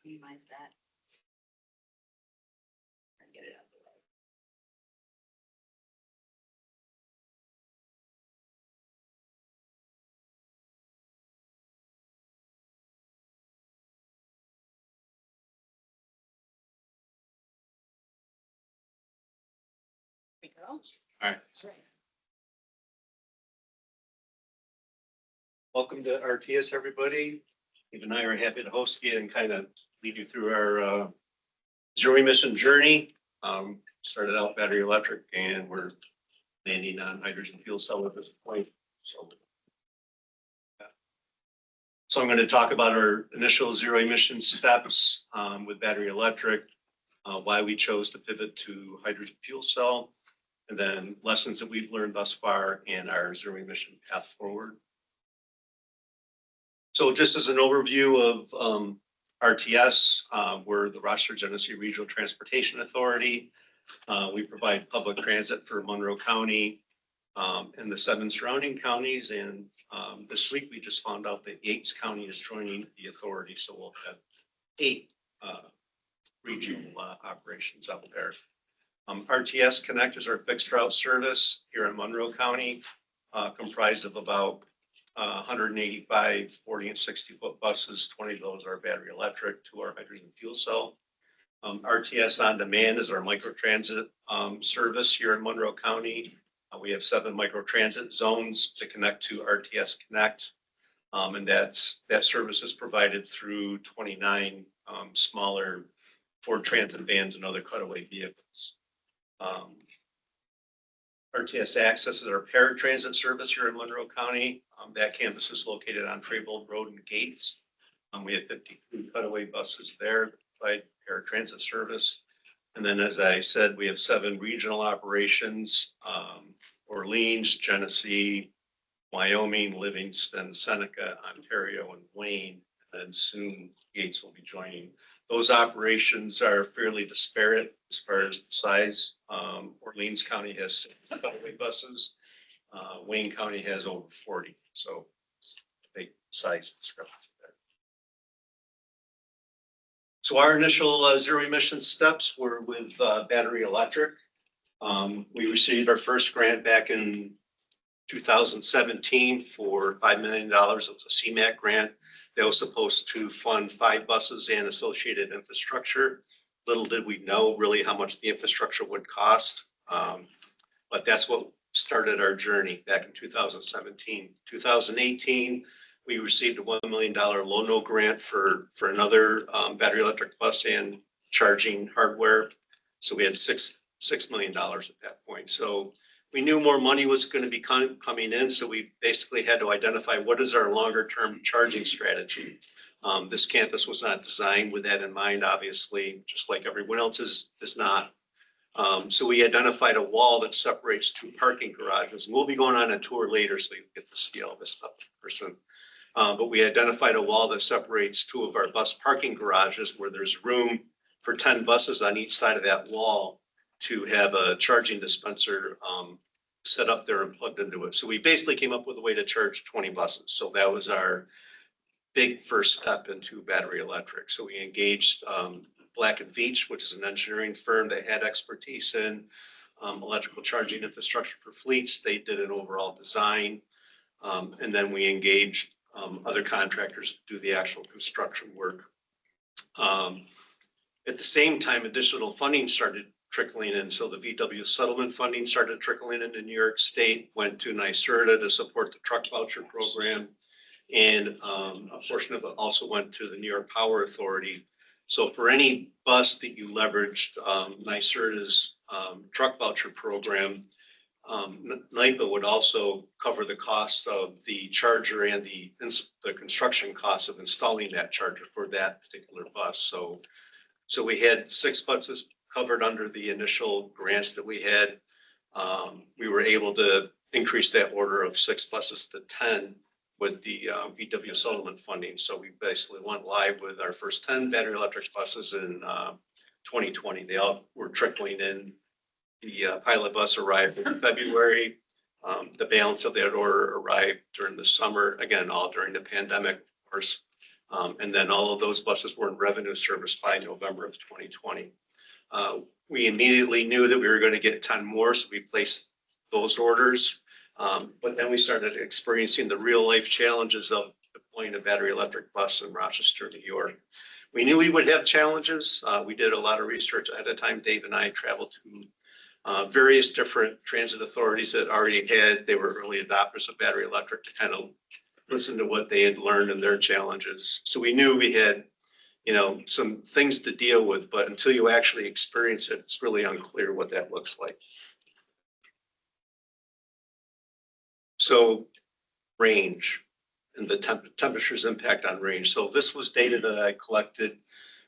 minimize that. And get it out of the way. There we go. All right. Right. Welcome to RTS, everybody. Steve and I are happy to host you and kind of lead you through our zero emission journey. Started out battery electric and we're landing on hydrogen fuel cell at this point. So I'm going to talk about our initial zero emission steps with battery electric, why we chose to pivot to hydrogen fuel cell, and then lessons that we've learned thus far and our zero emission path forward. So just as an overview of RTS, we're the Rochester Genesee Regional Transportation Authority. We provide public transit for Monroe County and the 7 surrounding counties. And this week we just found out that Yates County is joining the authority. So we'll have 8 regional operations out there. RTS Connect is our fixed route service here in Monroe County, comprised of about 185 40 and 60 foot buses. 20 of those are battery electric, 2 are hydrogen fuel cell. RTS On Demand is our microtransit service here in Monroe County. We have 7 microtransit zones to connect to RTS Connect. And that service is provided through 29 smaller Ford Transit vans and other cutaway vehicles. RTS Access is our paratransit service here in Monroe County. That campus is located on Traybold Road and Gates. We have 52 cutaway buses there by paratransit service. And then, as I said, we have 7 regional operations, Orleans, Genesee, Wyoming, Livingston, Seneca, Ontario, and Wayne. And soon Gates will be joining. Those operations are fairly disparate as far as the size. Orleans County has 6 cutaway buses. Wayne County has over 40. So it's a big size discrepancy there. So our initial zero emission steps were with battery electric. We received our first grant back in 2017 for $5 million. It was a CMAQ grant. That was supposed to fund 5 buses and associated infrastructure. Little did we know really how much the infrastructure would cost. But that's what started our journey back in 2017. 2018, we received a $1 million low-no grant for another battery electric bus and charging hardware. So we had $6 million at that point. So we knew more money was going to be coming in. So we basically had to identify what is our longer term charging strategy. This campus was not designed with that in mind, obviously, just like everyone else is not. So we identified a wall that separates 2 parking garages. And we'll be going on a tour later so you get to see all this stuff in person. But we identified a wall that separates 2 of our bus parking garages where there's room for 10 buses on each side of that wall to have a charging dispenser set up there and plugged into it. So we basically came up with a way to charge 20 buses. So that was our big first step into battery electric. So we engaged Black & Veatch, which is an engineering firm that had expertise in electrical charging infrastructure for fleets. They did an overall design. And then we engaged other contractors to do the actual construction work. At the same time, additional funding started trickling in. So the VW settlement funding started trickling into New York State, went to NYSERDA to support the truck voucher program. And a portion of it also went to the New York Power Authority. So for any bus that you leveraged NYSERDA's truck voucher program, NYPA would also cover the cost of the charger and the construction costs of installing that charger for that particular bus. So we had 6 buses covered under the initial grants that we had. We were able to increase that order of 6 buses to 10 with the VW settlement funding. So we basically went live with our first 10 battery electric buses in 2020. They all were trickling in. The pilot bus arrived in February. The balance of that order arrived during the summer, again, all during the pandemic, of course. And then all of those buses were in revenue service by November of 2020. We immediately knew that we were going to get 10 more, so we placed those orders. But then we started experiencing the real life challenges of deploying a battery electric bus in Rochester, New York. We knew we would have challenges. We did a lot of research ahead of time. Dave and I traveled to various different transit authorities that already they were early adopters of battery electric to kind of listen to what they had learned and their challenges. So we knew we had, some things to deal with, but until you actually experience it, it's really unclear what that looks like. So range and the temperature's impact on range. So this was data that I collected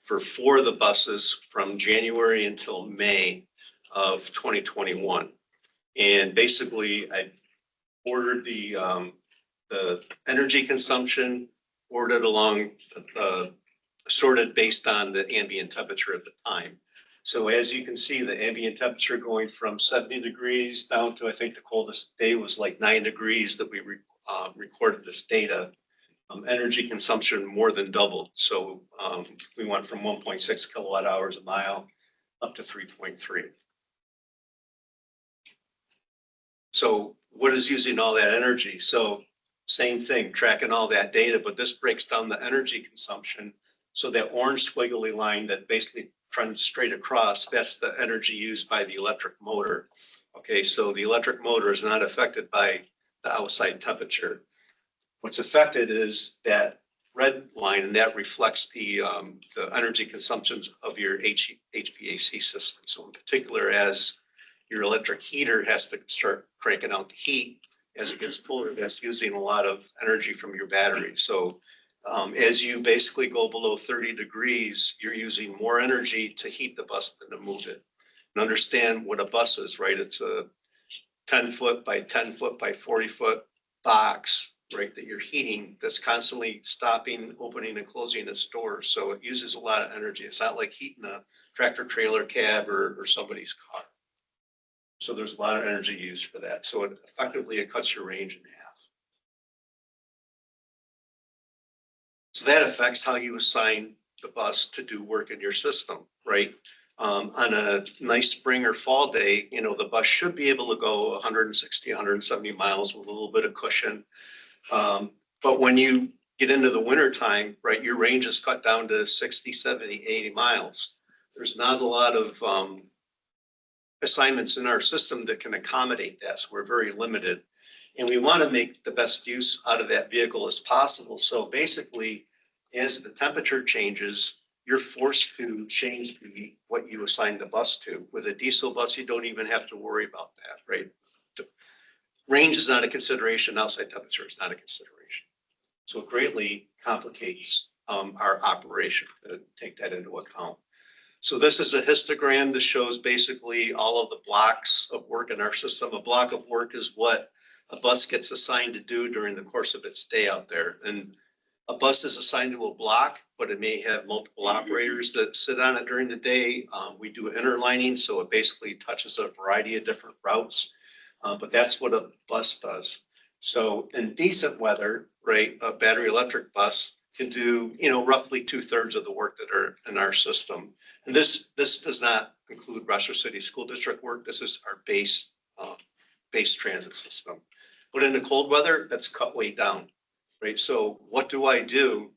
for 4 of the buses from January until May of 2021. And basically I ordered the energy consumption, ordered along sorted based on the ambient temperature at the time. So as you can see, the ambient temperature going from 70 degrees down to, I think the coldest day was like 9 degrees that we recorded this data. Energy consumption more than doubled. So we went from 1.6 kilowatt hours a mile up to 3.3. So what is using all that energy? So same thing, tracking all that data, but this breaks down the energy consumption. So that orange squiggly line that basically runs straight across, that's the energy used by the electric motor. Okay, so the electric motor is not affected by the outside temperature. What's affected is that red line, and that reflects the energy consumptions of your HVAC system. So in particular, as your electric heater has to start cranking out the heat, as it gets cooler, that's using a lot of energy from your battery. So as you basically go below 30 degrees, you're using more energy to heat the bus than to move it. And understand what a bus is, right? It's a 10 foot by 10 foot by 40 foot box, right, that you're heating, that's constantly stopping, opening and closing its doors. So it uses a lot of energy. It's not like heating a tractor trailer cab or somebody's car. So there's a lot of energy used for that. So it cuts your range in half. So that affects how you assign the bus to do work in your system, right? On a nice spring or fall day, the bus should be able to go 160, 170 miles with a little bit of cushion. But when you get into the winter time, right, your range is cut down to 60, 70, 80 miles. There's not a lot of assignments in our system that can accommodate that. So we're very limited. And we want to make the best use out of that vehicle as possible. So basically, as the temperature changes, you're forced to change what you assign the bus to. With a diesel bus, you don't even have to worry about that, right? Range is not a consideration. Outside temperature is not a consideration. So it greatly complicates our operation to take that into account. So this is a histogram that shows basically all of the blocks of work in our system. A block of work is what a bus gets assigned to do during the course of its stay out there. And a bus is assigned to a block, but it may have multiple operators that sit on it during the day. We do interlining, so it basically touches a variety of different routes, but that's what a bus does. So in decent weather, right, a battery electric bus can do, roughly 2/3 of the work that are in our system. And this does not include Rochester City School District work. This is our base transit system. But in the cold weather, that's cut way down, right? So what do I do,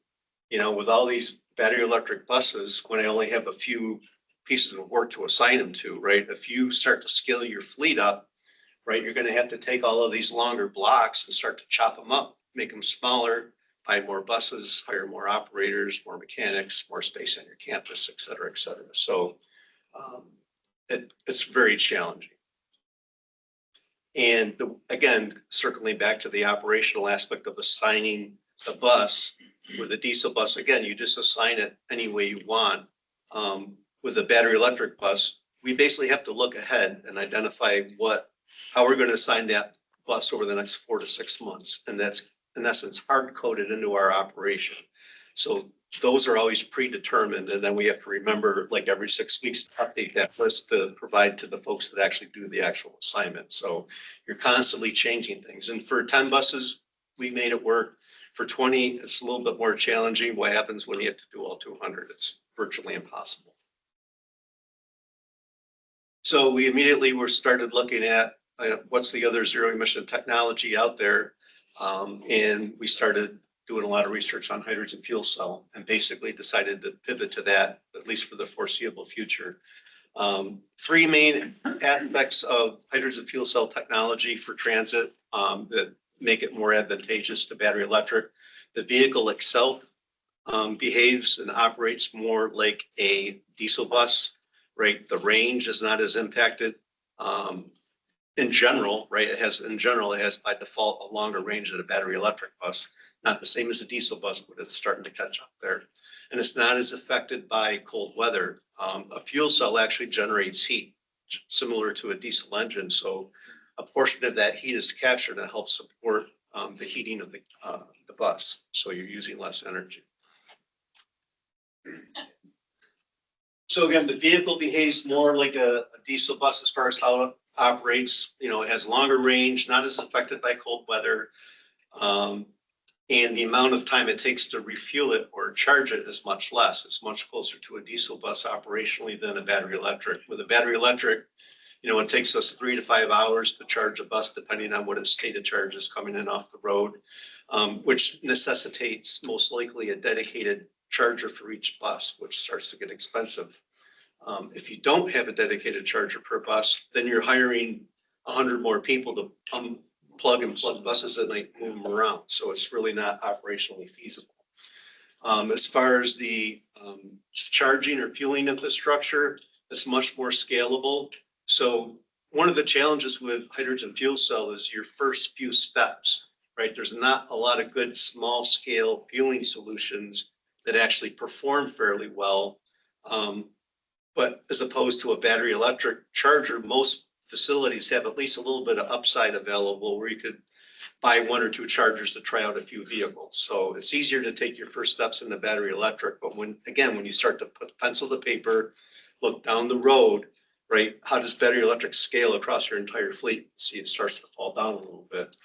with all these battery electric buses when I only have a few pieces of work to assign them to, right? If you start to scale your fleet up, right, you're going to have to take all of these longer blocks and start to chop them up, make them smaller, buy more buses, hire more operators, more mechanics, more space on your campus, et cetera, et cetera. So it's very challenging. And again, circling back to the operational aspect of assigning the bus, with a diesel bus, again, you just assign it any way you want. With a battery electric bus, we basically have to look ahead and identify how we're going to assign that bus over the next 4 to 6 months. And that's in essence hard coded into our operation. So those are always predetermined. And then we have to remember, like every 6 weeks, to update that list to provide to the folks that actually do the actual assignment. So you're constantly changing things. And for 10 buses, we made it work. For 20, it's a little bit more challenging. What happens when you have to do all 200? It's virtually impossible. So we immediately were started looking at what's the other zero emission technology out there. And we started doing a lot of research on hydrogen fuel cell and basically decided to pivot to that, at least for the foreseeable future. Three main aspects of hydrogen fuel cell technology for transit that make it more advantageous to battery electric. The vehicle itself behaves and operates more like a diesel bus, right? The range is not as impacted. In general, right? It has by default a longer range than a battery electric bus. Not the same as a diesel bus, but it's starting to catch up there. And it's not as affected by cold weather. A fuel cell actually generates heat, similar to a diesel engine. So a portion of that heat is captured and helps support the heating of the bus. So you're using less energy. So again, the vehicle behaves more like a diesel bus as far as how it operates. You know, it has longer range, not as affected by cold weather. And the amount of time it takes to refuel it or charge it is much less. It's much closer to a diesel bus operationally than a battery electric. With a battery electric, you know, it takes us 3 to 5 hours to charge a bus, depending on what its state of charge is coming in off the road, which necessitates most likely a dedicated charger for each bus, which starts to get expensive. If you don't have a dedicated charger per bus, then you're hiring 100 more people to plug and plug buses and like move them around. So it's really not operationally feasible. As far as the charging or fueling infrastructure, it's much more scalable. So one of the challenges with hydrogen fuel cell is your first few steps, right? There's not a lot of good small scale fueling solutions that actually perform fairly well. But as opposed to a battery electric charger, most facilities have at least a little bit of upside available where you could buy 1 or 2 chargers to try out a few vehicles. So it's easier to take your first steps in the battery electric. But when you start to put pencil to paper, look down the road, right? How does battery electric scale across your entire fleet? See, it starts to fall down a little bit.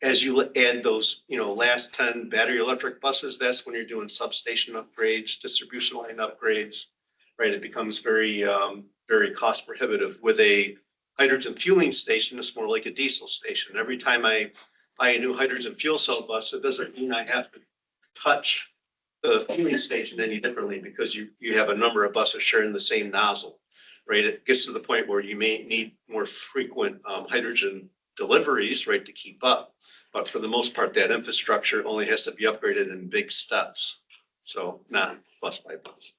As you add those, you know, last 10 battery electric buses, that's when you're doing substation upgrades, distribution line upgrades, right? It becomes very, very cost prohibitive. With a hydrogen fueling station, it's more like a diesel station. Every time I buy a new hydrogen fuel cell bus, it doesn't mean I have to touch the fueling station any differently because you have a number of buses sharing the same nozzle, right? It gets to the point where you may need more frequent hydrogen deliveries, right, to keep up. But for the most part, that infrastructure only has to be upgraded in big steps. So not bus by bus.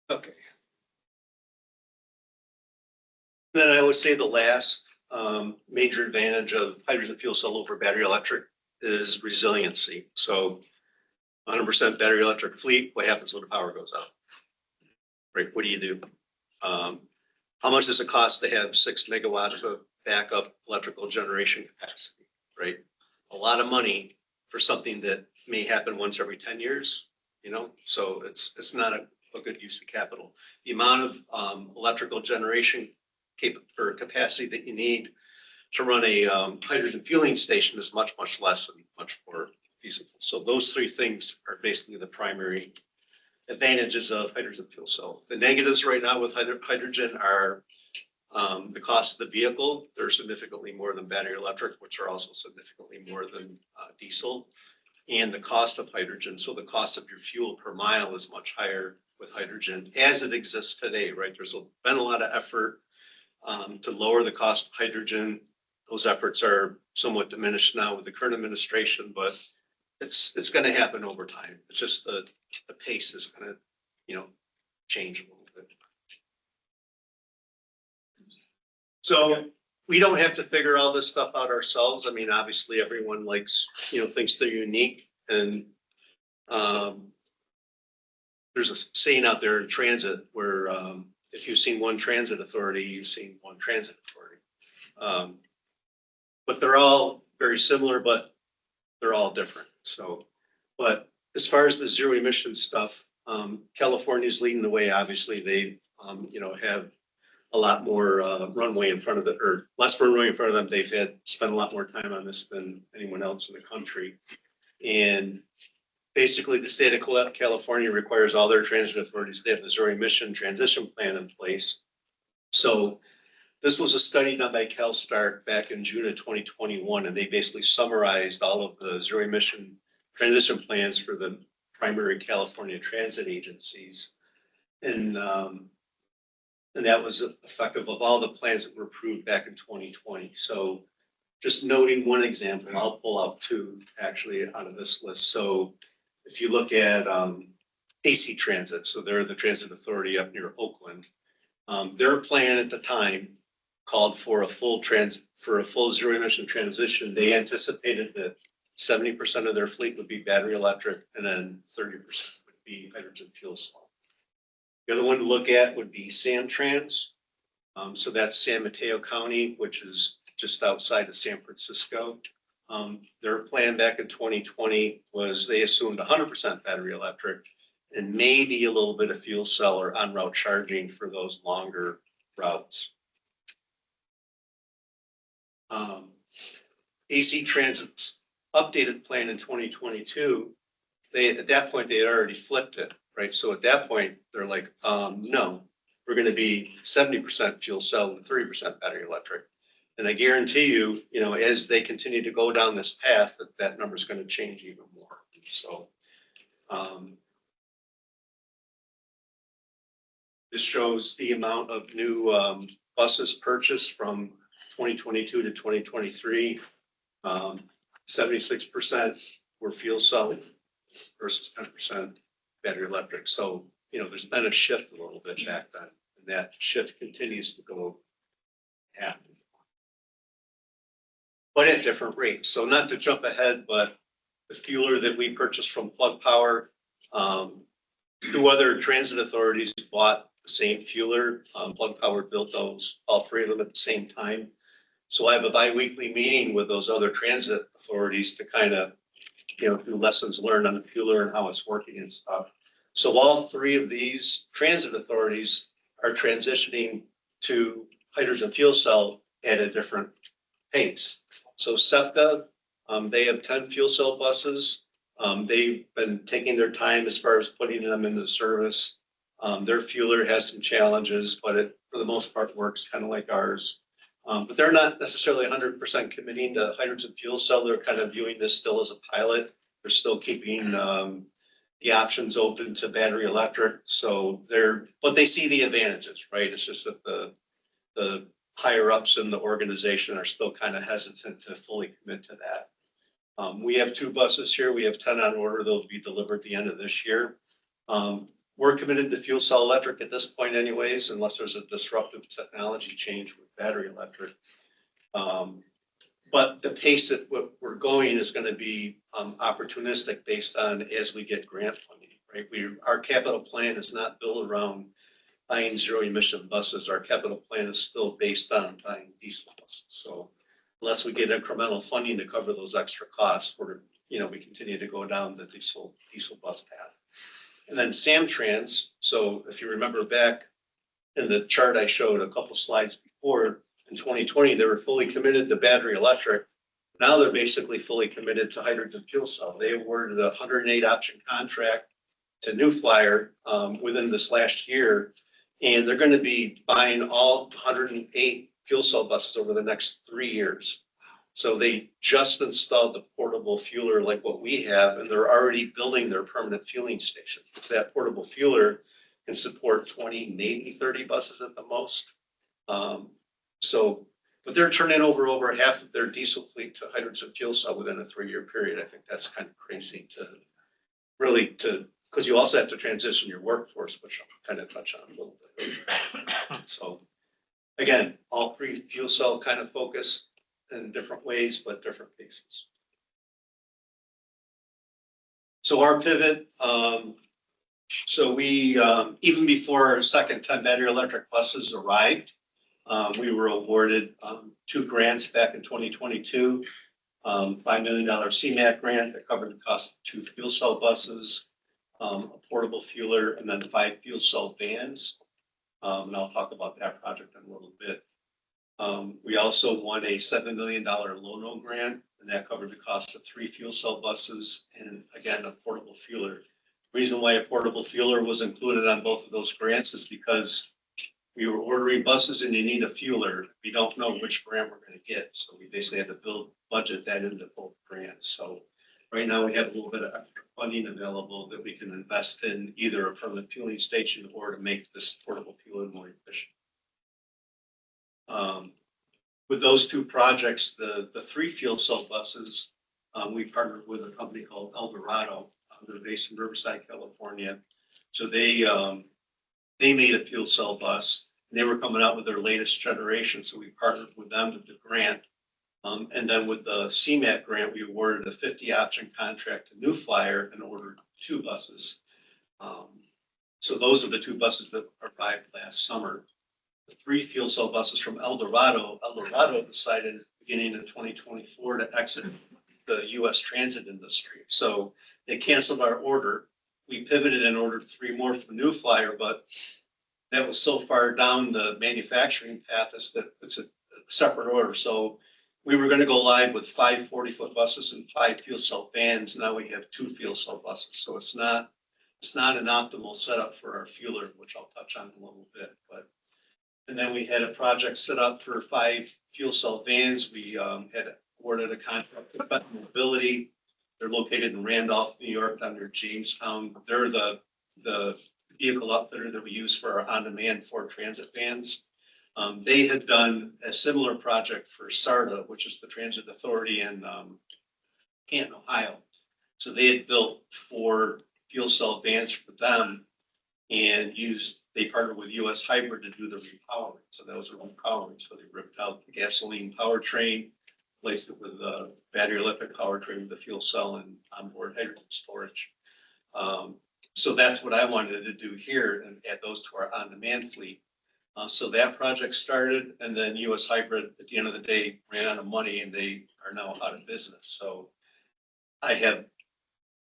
Okay. Then I would say the last major advantage of hydrogen fuel cell over battery electric is resiliency. So 100% battery electric fleet, what happens when the power goes out? Right, what do you do? How much does it cost to have 6 megawatts of backup electrical generation capacity, right? A lot of money for something that may happen once every 10 years, you know? So it's not a good use of capital. The amount of electrical generation capacity that you need to run a hydrogen fueling station is much, much less and much more feasible. So those 3 things are basically the primary advantages of hydrogen fuel cell. The negatives right now with hydrogen are the cost of the vehicle. They're significantly more than battery electric, which are also significantly more than diesel, and the cost of hydrogen. So the cost of your fuel per mile is much higher with hydrogen as it exists today, right? There's been a lot of effort to lower the cost of hydrogen. Those efforts are somewhat diminished now with the current administration, but it's going to happen over time. It's just the pace is going to, you know, change a little bit. So we don't have to figure all this stuff out ourselves. I mean, obviously, everyone likes, thinks they're unique. And there's a saying out there in transit where if you've seen one transit authority, you've seen one transit authority. But they're all very similar, but they're all different. So, but as far as the zero emission stuff, California's leading the way. Obviously, they, have a lot more runway in front of the, or less runway in front of them. They've spent a lot more time on this than anyone else in the country. And basically, the state of California requires all their transit authorities to have the zero emission transition plan in place. So this was a study done by CalSTART back in June of 2021, and they basically summarized all of the zero emission transition plans for the primary California transit agencies. And that was effective of all the plans that were approved back in 2020. So just noting one example, I'll pull out two actually out of this list. So if you look at AC Transit, so they're the transit authority up near Oakland, their plan at the time called for a full zero emission transition. They anticipated that 70% of their fleet would be battery electric, and then 30% would be hydrogen fuel cell. The other one to look at would be Samtrans. So that's San Mateo County, which is just outside of San Francisco. Their plan back in 2020 was they assumed 100% battery electric and maybe a little bit of fuel cell or on-route charging for those longer routes. AC Transit's updated plan in 2022, at that point, they had already flipped it, right? So at that point, they're like, no, we're going to be 70% fuel cell and 30% battery electric. And I guarantee you, as they continue to go down this path, that number is going to change even more. So this shows the amount of new buses purchased from 2022 to 2023. 76% were fuel cell versus 10% battery electric. So, there's been a shift a little bit back then, and that shift continues to go happen, but at different rates. So not to jump ahead, but the fueler that we purchased from Plug Power, two other transit authorities bought the same fueler. Plug Power built those, all three of them at the same time. So I have a bi-weekly meeting with those other transit authorities to kind of, do lessons learned on the fueler and how it's working and stuff. So all three of these transit authorities are transitioning to hydrogen fuel cell at a different pace. So SEPTA, they have 10 fuel cell buses. They've been taking their time as far as putting them into service. Their fueler has some challenges, but it, for the most part, works kind of like ours. But they're not necessarily 100% committing to hydrogen fuel cell. They're kind of viewing this still as a pilot. They're still keeping the options open to battery electric. So but they see the advantages, right? It's just that the higher ups in the organization are still kind of hesitant to fully commit to that. We have 2 buses here. We have 10 on order. They'll be delivered at the end of this year. We're committed to fuel cell electric at this point anyways, unless there's a disruptive technology change with battery electric. But the pace that we're going is going to be opportunistic based on as we get grant funding, right? Our capital plan is not built around buying zero emission buses. Our capital plan is still based on buying diesel buses. So unless we get incremental funding to cover those extra costs, we continue to go down the diesel bus path. And then Samtrans. So if you remember back in the chart I showed a couple slides before, in 2020, they were fully committed to battery electric. Now they're basically fully committed to hydrogen fuel cell. They awarded a 108 option contract to New Flyer within this last year, and they're going to be buying all 108 fuel cell buses over the next 3 years. So they just installed the portable fueler like what we have, and they're already building their permanent fueling station. So that portable fueler can support 20, maybe 30 buses at the most. But they're turning over half of their diesel fleet to hydrogen fuel cell within a 3-year period. I think that's kind of crazy because you also have to transition your workforce, which I'll kind of touch on a little bit. So Again, all three fuel cell kind of focused in different ways, but different paces. So our pivot, so we, even before our second 10 battery electric buses arrived, we were awarded 2 grants back in 2022. $5 million CMAQ grant that covered the cost of 2 fuel cell buses, a portable fueler, and then 5 fuel cell vans. And I'll talk about that project in a little bit. We also won a $7 million Lono grant, and that covered the cost of 3 fuel cell buses and, again, a portable fueler. The reason why a portable fueler was included on both of those grants is because we were ordering buses and you need a fueler. We don't know which grant we're going to get, so we basically had to budget that into both grants. So right now we have a little bit of extra funding available that we can invest in either a permanent fueling station or to make this portable fueler more efficient. With those 2 projects, the 3 fuel cell buses, we partnered with a company called Eldorado. They're based in Riverside, California. So they made a fuel cell bus, and they were coming out with their latest generation. So we partnered with them with the grant. And then with the CMAQ grant, we awarded a 50 option contract to New Flyer and ordered 2 buses. So those are the 2 buses that arrived last summer. The 3 fuel cell buses from Eldorado decided beginning of 2024 to exit the U.S. transit industry. So they canceled our order. We pivoted and ordered 3 more from New Flyer, but that was so far down the manufacturing path is that it's a separate order. So we were going to go live with 5 40-foot buses and 5 fuel cell vans. Now we have 2 fuel cell buses. So it's not an optimal setup for our fueler, which I'll touch on in a little bit. And then we had a project set up for 5 fuel cell vans. We had awarded a contract with Better Mobility. They're located in Randolph, New York, down near Jamestown. They're the vehicle outfitter that we use for our on-demand Ford Transit vans. They had done a similar project for SARTA, which is the transit authority in Canton, Ohio. So they had built 4 fuel cell vans for them and they partnered with US Hybrid to do the repowering. So that was a repowering. So they ripped out the gasoline powertrain, replaced it with a battery electric powertrain with the fuel cell and onboard hydrogen storage. So that's what I wanted to do here and add those to our on-demand fleet. So that project started, and then US Hybrid at the end of the day ran out of money and they are now out of business. So I have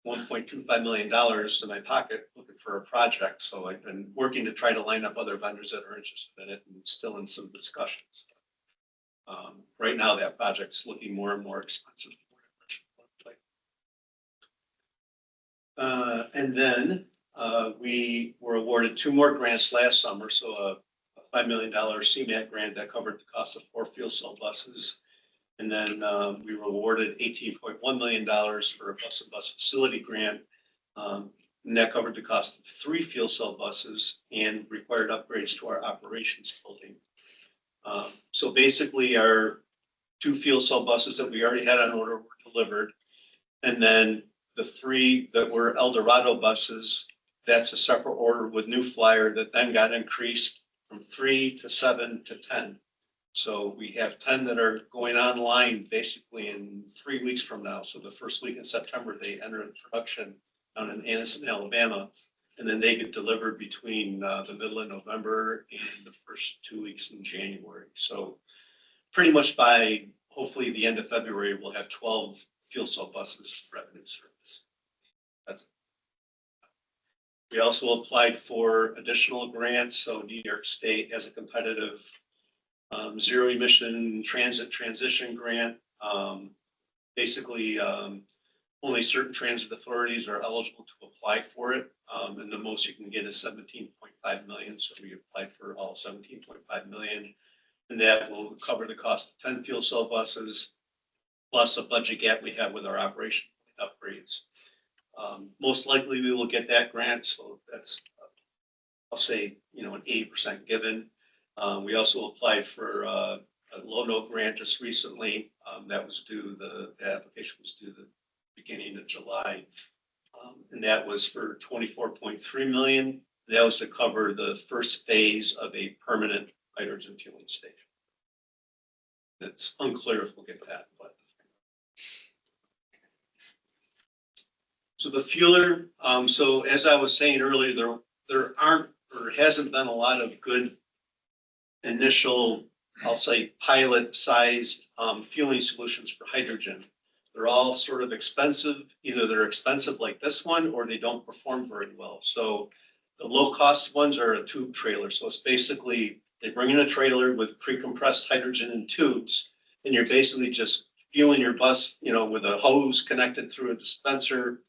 $1.25 million in my pocket looking for a project. So I've been working to try to line up other vendors that are interested in it and still in some discussions. Right now that project's looking more and more expensive. And then we were awarded 2 more grants last summer. So a $5 million CMAQ grant that covered the cost of 4 fuel cell buses. And then we were awarded $18.1 million for a bus facility grant. And that covered the cost of 3 fuel cell buses and required upgrades to our operations building. So basically our 2 fuel cell buses that we already had on order were delivered. And then the 3 that were Eldorado buses, that's a separate order with New Flyer that then got increased from 3 to 7 to 10. So we have 10 that are going online basically in 3 weeks from now. So the first week in September, they enter production down in Anniston, Alabama, and then they get delivered between the middle of November and the first 2 weeks in January. So pretty much by hopefully the end of February, we'll have 12 fuel cell buses revenue service. We also applied for additional grants. So New York State has a competitive zero emission transit transition grant. Basically, only certain transit authorities are eligible to apply for it. And the most you can get is 17.5 million. So we applied for all 17.5 million. And that will cover the cost of 10 fuel cell buses, plus a budget gap we have with our operation upgrades. Most likely we will get that grant. So that's, I'll say, an 80% given. We also applied for a Lono grant just recently. That was due, the application was due the beginning of July. And that was for 24.3 million. That was to cover the first phase of a permanent hydrogen fueling station. It's unclear if we'll get that, but. So the fueler, so as I was saying earlier, there aren't or hasn't been a lot of good initial, I'll say, pilot-sized fueling solutions for hydrogen. They're all sort of expensive. Either they're expensive like this one, or they don't perform very well. So the low-cost ones are a tube trailer. So it's basically they bring in a trailer with pre-compressed hydrogen in tubes, and you're basically just fueling your bus, with a hose connected through a dispenser,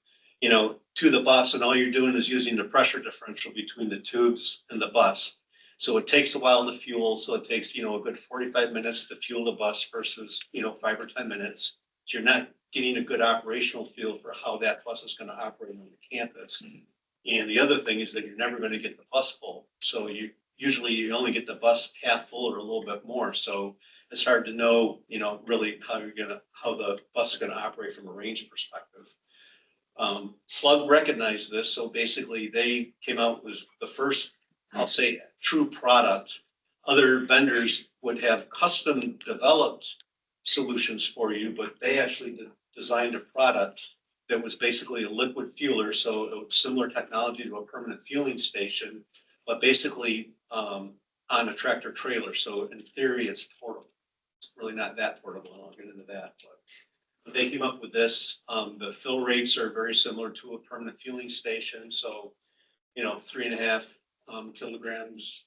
to the bus, and all you're doing is using the pressure differential between the tubes and the bus. So it takes a while to fuel. So it takes, a good 45 minutes to fuel the bus versus, 5 or 10 minutes. So you're not getting a good operational feel for how that bus is going to operate on the campus. And the other thing is that you're never going to get the bus full. So usually you only get the bus half full or a little bit more. So it's hard to know, really how the bus is going to operate from a range perspective. Plug recognized this. So basically they came out with the first, I'll say, true product. Other vendors would have custom developed solutions for you, but they actually designed a product that was basically a liquid fueler. So it was similar technology to a permanent fueling station, but basically on a tractor trailer. So in theory, it's portable. It's really not that portable. I'll get into that. But they came up with this. The fill rates are very similar to a permanent fueling station. So, 3.5 kilograms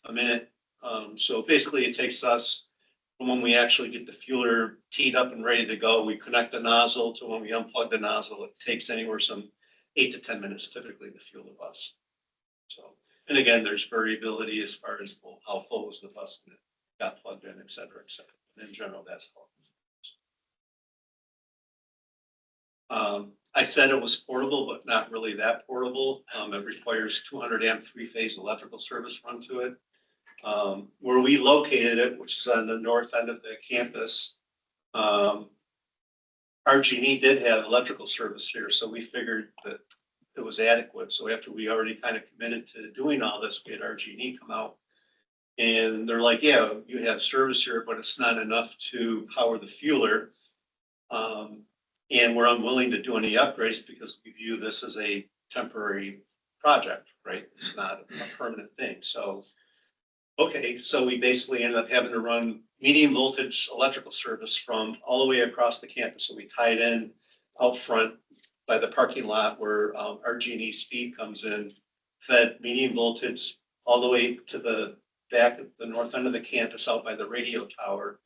a minute. So basically it takes us from when we actually get the fueler teed up and ready to go, we connect the nozzle to when we unplug the nozzle. It takes anywhere from 8 to 10 minutes typically to fuel the bus. So, and again, there's variability as far as how full was the bus when it got plugged in, et cetera, et cetera. And in general, that's how. I said it was portable, but not really that portable. It requires 200 amp three-phase electrical service run to it. Where we located it, which is on the north end of the campus, RG&E did have electrical service here, so we figured that it was adequate. So after we already kind of committed to doing all this, we had RG&E come out, and they're like, "Yeah, you have service here, but it's not enough to power the fueler." And we're unwilling to do any upgrades because we view this as a temporary project, right? It's not a permanent thing. So, okay, so we basically ended up having to run medium voltage electrical service from all the way across the campus. So we tied in out front by the parking lot where our RG&E speed comes in, fed medium voltage all the way to the back at the north end of the campus out by the radio tower.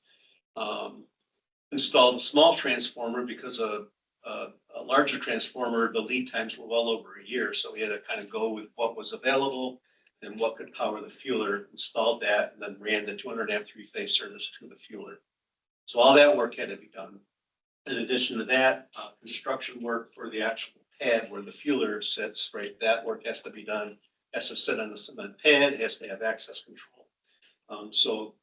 Installed a small transformer because a larger transformer, the lead times were well over a year. So we had to kind of go with what was available and what could power the fueler. Installed that and then ran the 200 amp three-phase service to the fueler. So all that work had to be done. In addition to that, construction work for the actual pad where the fueler sits, right? That work has to be done. Has to sit on the cement pad, has to have access control. So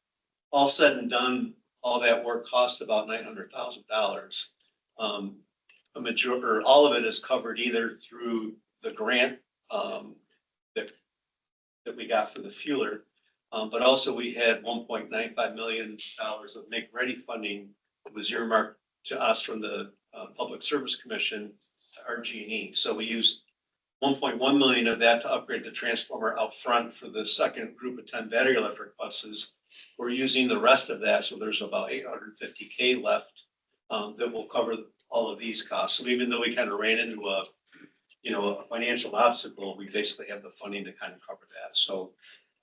all said and done, all that work cost about $900,000. A majority, or all of it is covered either through the grant that we got for the fueler, but also we had $1.95 million of Make Ready funding that was earmarked to us from the Public Service Commission to RG&E. So we used 1.1 million of that to upgrade the transformer out front for the second group of 10 battery electric buses. We're using the rest of that, so there's about 850K left that will cover all of these costs. So even though we kind of ran into a financial obstacle, we basically have the funding to kind of cover that. So,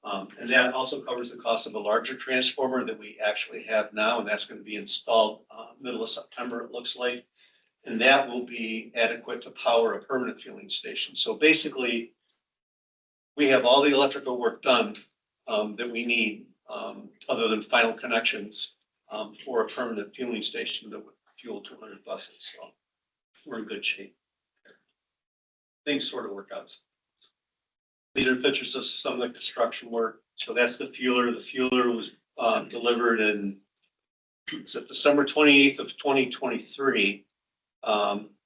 and that also covers the cost of a larger transformer that we actually have now, and that's going to be installed middle of September, it looks like. And that will be adequate to power a permanent fueling station. So basically, we have all the electrical work done that we need, other than final connections for a permanent fueling station that would fuel 200 buses. So we're in good shape. Things sort of work out. These are pictures of some of the construction work. So that's the fueler. The fueler was delivered in December 28th of 2023.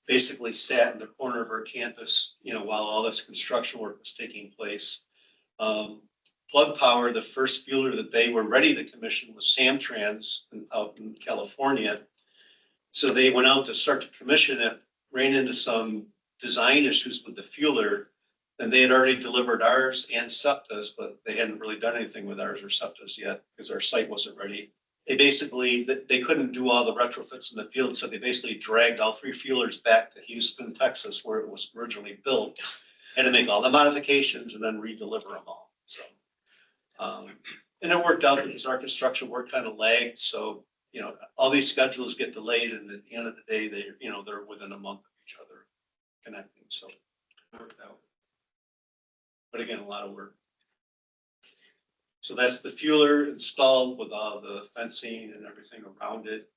Basically sat in the corner of our campus, while all this construction work was taking place. Plug Power, the first fueler that they were ready to commission was Samtrans out in California. So they went out to start to commission it, ran into some design issues with the fueler, and they had already delivered ours and SEPTA's, but they hadn't really done anything with ours or SEPTA's yet because our site wasn't ready. They basically, they couldn't do all the retrofits in the field, so they basically dragged all 3 fuelers back to Houston, Texas, where it was originally built, and to make all the modifications and then re-deliver them all. So, and it worked out because our construction work kind of lagged. So, you know, all these schedules get delayed, and at the end of the day, they're within a month of each other connecting. So it worked out. But again, a lot of work. So that's the fueler installed with all the fencing and everything around it.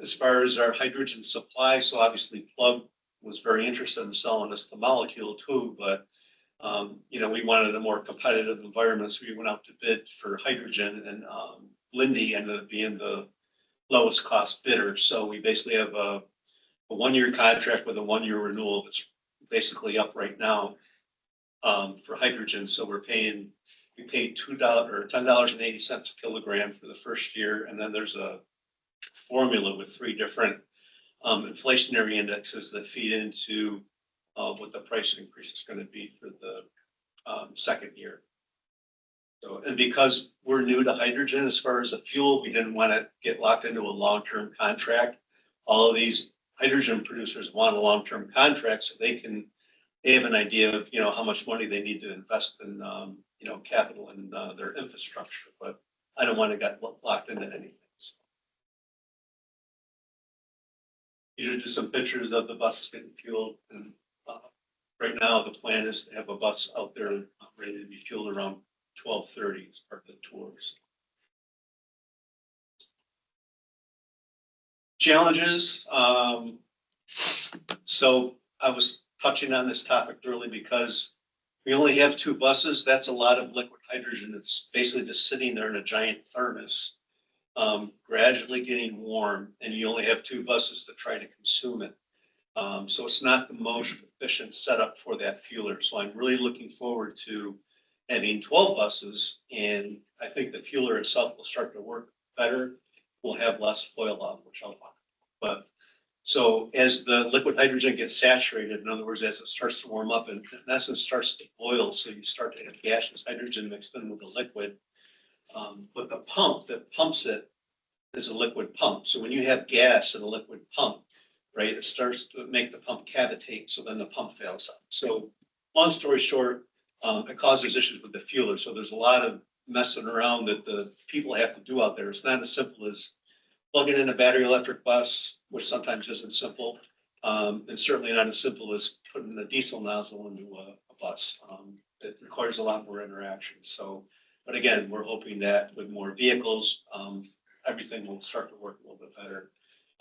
As far as our hydrogen supply, so obviously Plug was very interested in selling us the molecule too, but you know, we wanted a more competitive environment, so we went out to bid for hydrogen, and Linde ended up being the lowest cost bidder. So we basically have a 1-year contract with a 1-year renewal that's basically up right now for hydrogen. So we paid $2 or $10.80 a kilogram for the first year, and then there's a formula with 3 different inflationary indexes that feed into what the price increase is going to be for the second year. So, and because we're new to hydrogen as far as a fuel, we didn't want to get locked into a long-term contract. All of these hydrogen producers want a long-term contract so they have an idea of, you know, how much money they need to invest in, you know, capital and their infrastructure. But I don't want to get locked into anything. So. These are just some pictures of the buses getting fueled. And right now, the plan is to have a bus out there ready to be fueled around 12:30 as part of the tours. Challenges. So I was touching on this topic early because we only have 2 buses. That's a lot of liquid hydrogen. It's basically just sitting there in a giant thermos, gradually getting warm, and you only have 2 buses to try to consume it. So it's not the most efficient setup for that fueler. So I'm really looking forward to having 12 buses, and I think the fueler itself will start to work better. We'll have less oil on, which I'll talk about. But so as the liquid hydrogen gets saturated, in other words, as it starts to warm up and in essence starts to boil, so you start to have gaseous hydrogen mixed in with the liquid. But the pump that pumps it is a liquid pump. So when you have gas in a liquid pump, right, it starts to make the pump cavitate, so then the pump fails up. So long story short, it causes issues with the fueler. So there's a lot of messing around that the people have to do out there. It's not as simple as plugging in a battery electric bus, which sometimes isn't simple, and certainly not as simple as putting a diesel nozzle into a bus. It requires a lot more interaction. So, but again, we're hoping that with more vehicles, everything will start to work a little bit better.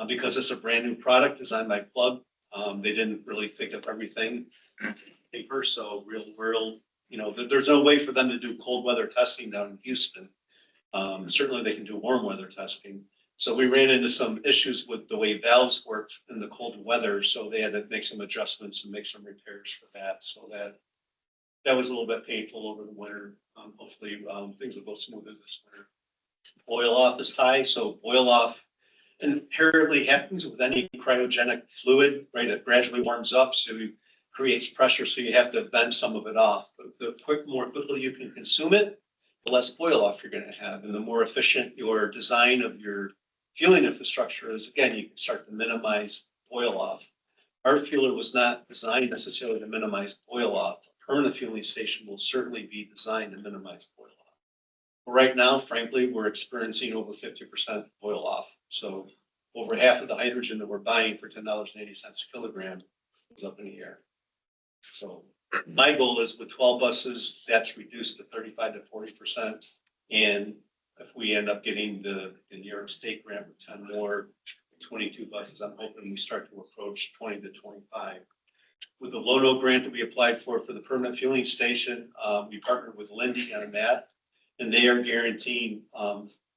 Because it's a brand new product designed by Plug, they didn't really think of everything paper. So real world, you know, there's no way for them to do cold weather testing down in Houston. Certainly they can do warm weather testing. So we ran into some issues with the way valves worked in the cold weather. So they had to make some adjustments and make some repairs for that. So that was a little bit painful over the winter. Hopefully things will go smoother this winter. Boil off is high. So boil off inherently happens with any cryogenic fluid, right? It gradually warms up, so it creates pressure. So you have to vent some of it off. But the more quickly you can consume it, the less boil off you're going to have. And the more efficient your design of your fueling infrastructure is, again, you can start to minimize boil off. Our fueler was not designed necessarily to minimize boil off. A permanent fueling station will certainly be designed to minimize boil off. But right now, frankly, we're experiencing over 50% boil off. So over half of the hydrogen that we're buying for $10.80 a kilogram is up in the air. So my goal is with 12 buses, that's reduced to 35 to 40%. And if we end up getting the New York State grant with 10 more, 22 buses, I'm hoping we start to approach 20 to 25. With the LONO grant that we applied for the permanent fueling station, we partnered with Linde on that, and they are guaranteeing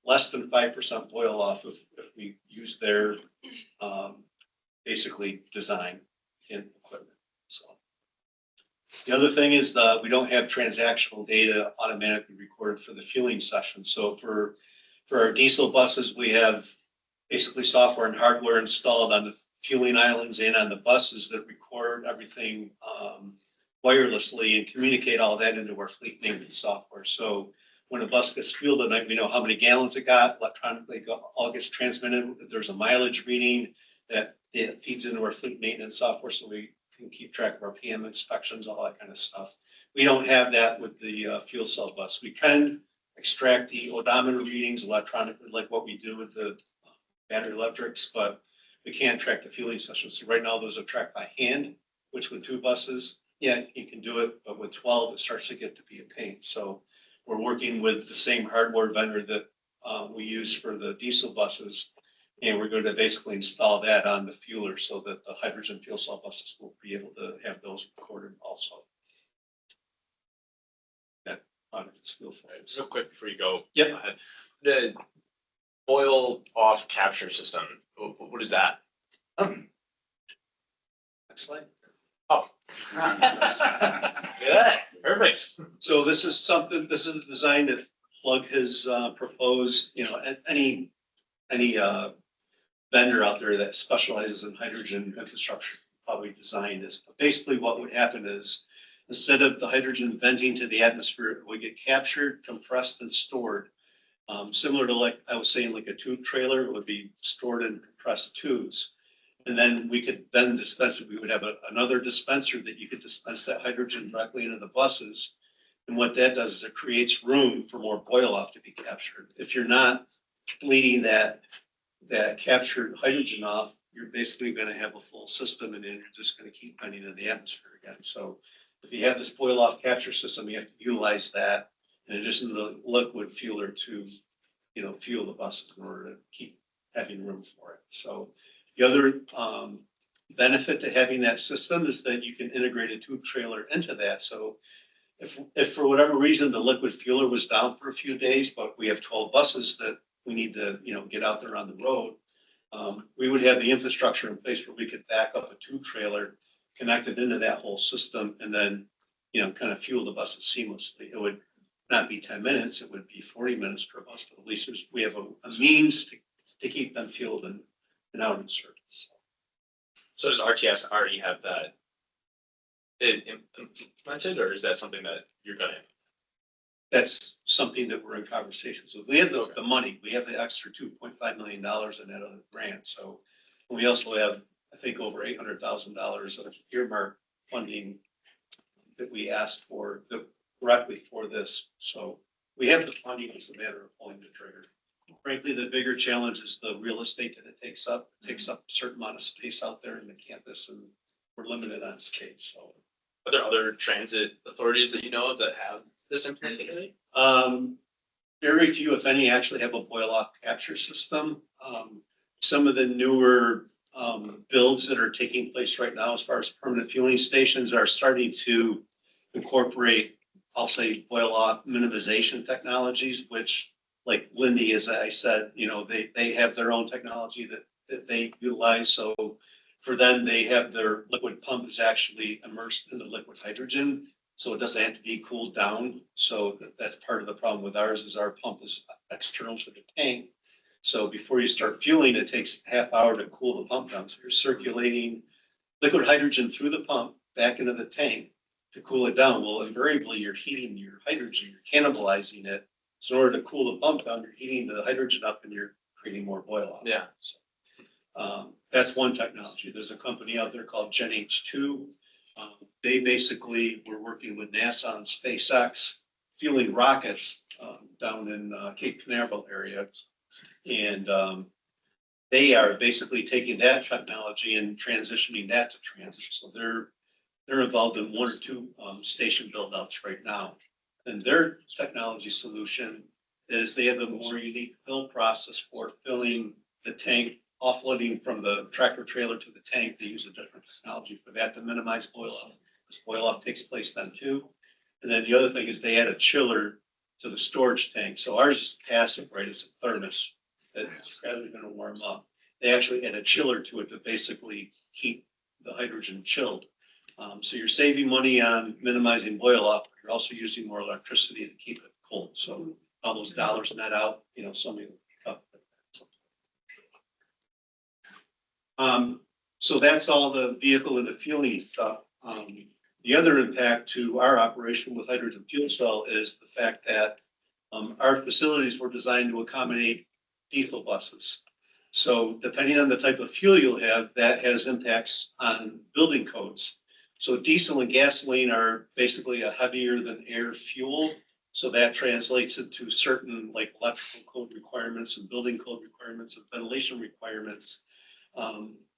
less than 5% boil off if we use their basically design and equipment. So The other thing is we don't have transactional data automatically recorded for the fueling session. So for our diesel buses, we have basically software and hardware installed on the fueling islands and on the buses that record everything wirelessly and communicate all that into our fleet maintenance software. So when a bus gets fueled at night, we know how many gallons it got, electronically all gets transmitted. There's a mileage reading that it feeds into our fleet maintenance software, so we can keep track of our PM inspections, all that kind of stuff. We don't have that with the fuel cell bus. We can extract the odometer readings electronically, like what we do with the battery electrics, but we can't track the fueling sessions. So right now, those are tracked by hand, which with 2 buses, yeah, you can do it, but with 12, it starts to get to be a pain. So we're working with the same hardware vendor that we use for the diesel buses, and we're going to basically install that on the fueler so that the hydrogen fuel cell buses will be able to have those recorded also. That on its fuel flames. Real quick before you go. Yep. The boil off capture system, what is that? Next slide. Oh. Good, perfect. So this is a design that Plug has proposed, any vendor out there that specializes in hydrogen infrastructure probably designed this. But basically what would happen is instead of the hydrogen venting to the atmosphere, it would get captured, compressed, and stored. Similar to, like I was saying, like a tube trailer, it would be stored in compressed tubes. And then we could then dispense it. We would have another dispenser that you could dispense that hydrogen directly into the buses. And what that does is it creates room for more boil off to be captured. If you're not bleeding that captured hydrogen off, you're basically going to have a full system, and then you're just going to keep venting in the atmosphere again. So if you have this boil off capture system, you have to utilize that in addition to the liquid fueler to, fuel the buses in order to keep having room for it. So the other benefit to having that system is that you can integrate a tube trailer into that. So if for whatever reason the liquid fueler was down for a few days, but we have 12 buses that we need to, get out there on the road, we would have the infrastructure in place where we could back up a tube trailer connected into that whole system and then, kind of fuel the buses seamlessly. It would not be 10 minutes, it would be 40 minutes per bus, but at least we have a means to keep them fueled and out in service. So does RTS already have that implemented, or is that something that you're gonna? That's something that we're in conversations with. We have the money, we have the extra $2.5 million in that other grant. So we also have, I think, over $800,000 of earmark funding that we asked for directly for this. So we have the funding, it's a matter of pulling the trigger. Frankly, the bigger challenge is the real estate that it takes up. It takes up a certain amount of space out there in the campus, and we're limited on space. So, are there other transit authorities that you know of that have this implemented? Very few, if any, actually have a boil off capture system. Some of the newer builds that are taking place right now, as far as permanent fueling stations, are starting to incorporate, I'll say, boil off minimization technologies, which, like Lindy, as I said, they have their own technology that they utilize. So for them, they have their liquid pump is actually immersed in the liquid hydrogen, so it doesn't have to be cooled down. So that's part of the problem with ours, is our pump is external to the tank. So before you start fueling, it takes a half hour to cool the pump down. So you're circulating liquid hydrogen through the pump back into the tank to cool it down. Well, invariably, you're heating your hydrogen, you're cannibalizing it. So in order to cool the pump down, you're heating the hydrogen up and you're creating more boil off. Yeah. So, that's one technology. There's a company out there called Gen H2. They basically were working with NASA and SpaceX, fueling rockets down in Cape Canaveral area. And they are basically taking that technology and transitioning that to transit. So they're involved in 1 or 2 station build outs right now. And their technology solution is they have a more unique fill process for filling the tank, offloading from the tractor trailer to the tank. They use a different technology for that to minimize boil off. This boil off takes place then too. And then the other thing is they add a chiller to the storage tank. So ours is passive, right? It's a thermos that's gradually going to warm up. They actually add a chiller to it to basically keep the hydrogen chilled. So you're saving money on minimizing boil off, but you're also using more electricity to keep it cold. So all those dollars net out, somebody. So that's all the vehicle and the fueling stuff. The other impact to our operation with hydrogen fuel cell is the fact that our facilities were designed to accommodate diesel buses. So depending on the type of fuel you'll have, that has impacts on building codes. So diesel and gasoline are basically a heavier than air fuel. So that translates into certain like electrical code requirements and building code requirements and ventilation requirements.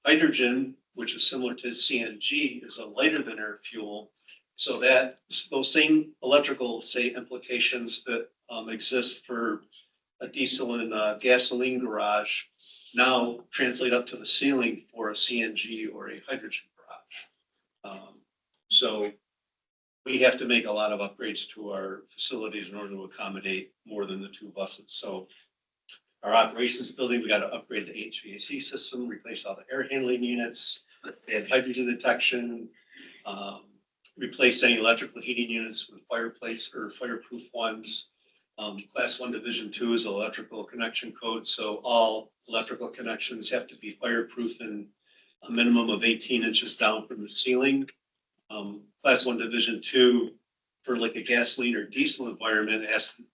Hydrogen, which is similar to CNG, is a lighter than air fuel. So that those same electrical, say, implications that exist for a diesel and gasoline garage now translate up to the ceiling for a CNG or a hydrogen garage. So we have to make a lot of upgrades to our facilities in order to accommodate more than the 2 buses. So our operations building, we got to upgrade the HVAC system, replace all the air handling units, add hydrogen detection, replace any electrical heating units with fireplace or fireproof ones. Class 1 Division 2 is electrical connection code, so all electrical connections have to be fireproof and a minimum of 18 inches down from the ceiling. Class 1 Division 2, for like a gasoline or diesel environment,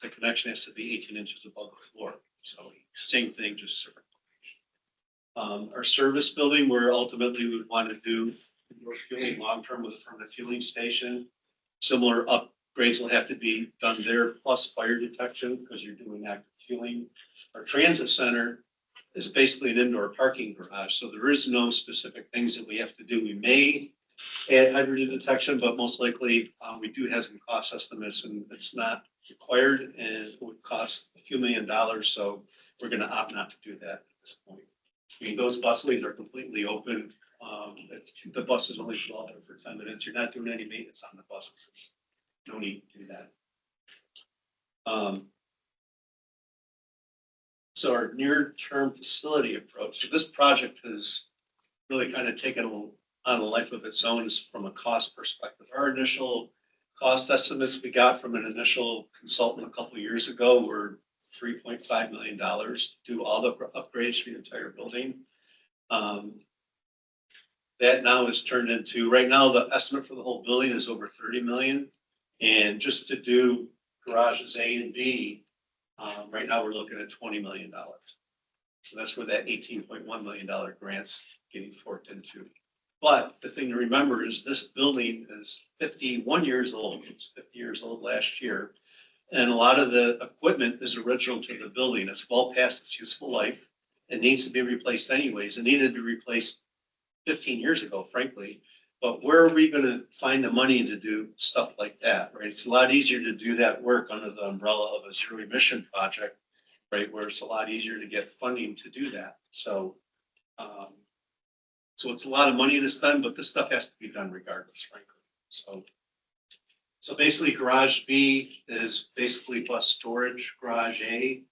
the connection has to be 18 inches above the floor. So same thing, just our service building, where ultimately we would want to do more fueling long-term with a permanent fueling station. Similar upgrades will have to be done there, plus fire detection, because you're doing active fueling. Our transit center is basically an indoor parking garage, so there is no specific things that we have to do. We may add hydrogen detection, but most likely we do have some cost estimates, and it's not required, and it would cost a few $1 million. So we're going to opt not to do that at this point. I mean, those bus lanes are completely open. The bus is only shut off for 10 minutes. You're not doing any maintenance on the buses. No need to do that. So our near-term facility approach. So this project has really kind of taken on a life of its own from a cost perspective. Our initial cost estimates we got from an initial consultant a couple of years ago were $3.5 million to do all the upgrades for the entire building. That now is turned into, right now, the estimate for the whole building is over 30 million. And just to do garages A and B, right now we're looking at $20 million. So that's where that $18.1 million grant's getting forked into. But the thing to remember is this building is 51 years old. It's 50 years old last year. And a lot of the equipment is original to the building. It's well past its useful life. It needs to be replaced anyways. It needed to be replaced 15 years ago, frankly. But where are we going to find the money to do stuff like that, right? It's a lot easier to do that work under the umbrella of a zero emission project, right? Where it's a lot easier to get funding to do that. So it's a lot of money to spend, but this stuff has to be done regardless, frankly. So basically garage B is basically bus storage. Garage A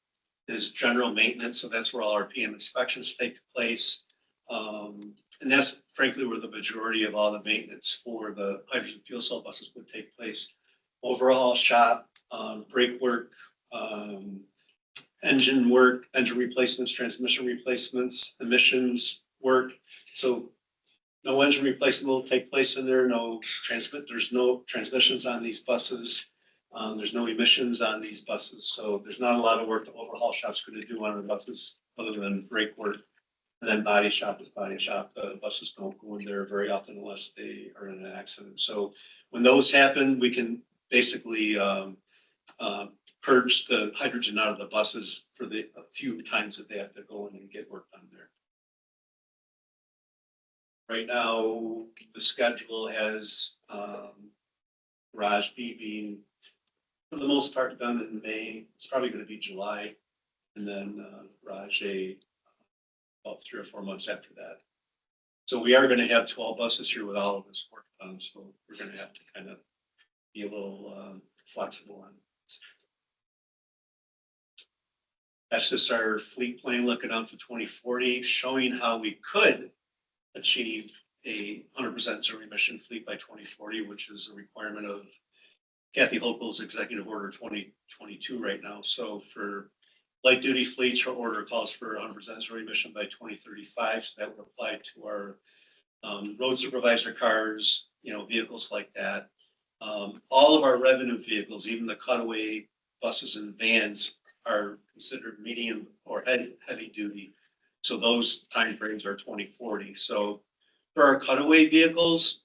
is general maintenance. So that's where all our PM inspections take place. And that's frankly where the majority of all the maintenance for the hydrogen fuel cell buses would take place. Overall shop, brake work, engine work, engine replacements, transmission replacements, emissions work. So no engine replacement will take place in there. There's no transmissions on these buses. There's no emissions on these buses. So there's not a lot of work the overhaul shop's going to do on the buses other than brake work. And then body shop is body shop. The buses don't go in there very often unless they are in an accident. So when those happen, we can basically purge the hydrogen out of the buses for a few times that they have to go in and get work done there. Right now, the schedule has garage B being, for the most part, done in May. It's probably going to be July, and then garage A about 3 or 4 months after that. So we are going to have 12 buses here with all of this work done. So we're going to have to kind of be a little flexible on it. That's just our fleet plan looking out to 2040, showing how we could achieve a 100% zero emission fleet by 2040, which is a requirement of Kathy Hochul's Executive Order 2022 right now. So for light duty fleets, our order calls for 100% zero emission by 2035. So that would apply to our road supervisor cars, vehicles like that. All of our revenue vehicles, even the cutaway buses and vans, are considered medium or heavy duty. So those timeframes are 2040. So for our cutaway vehicles,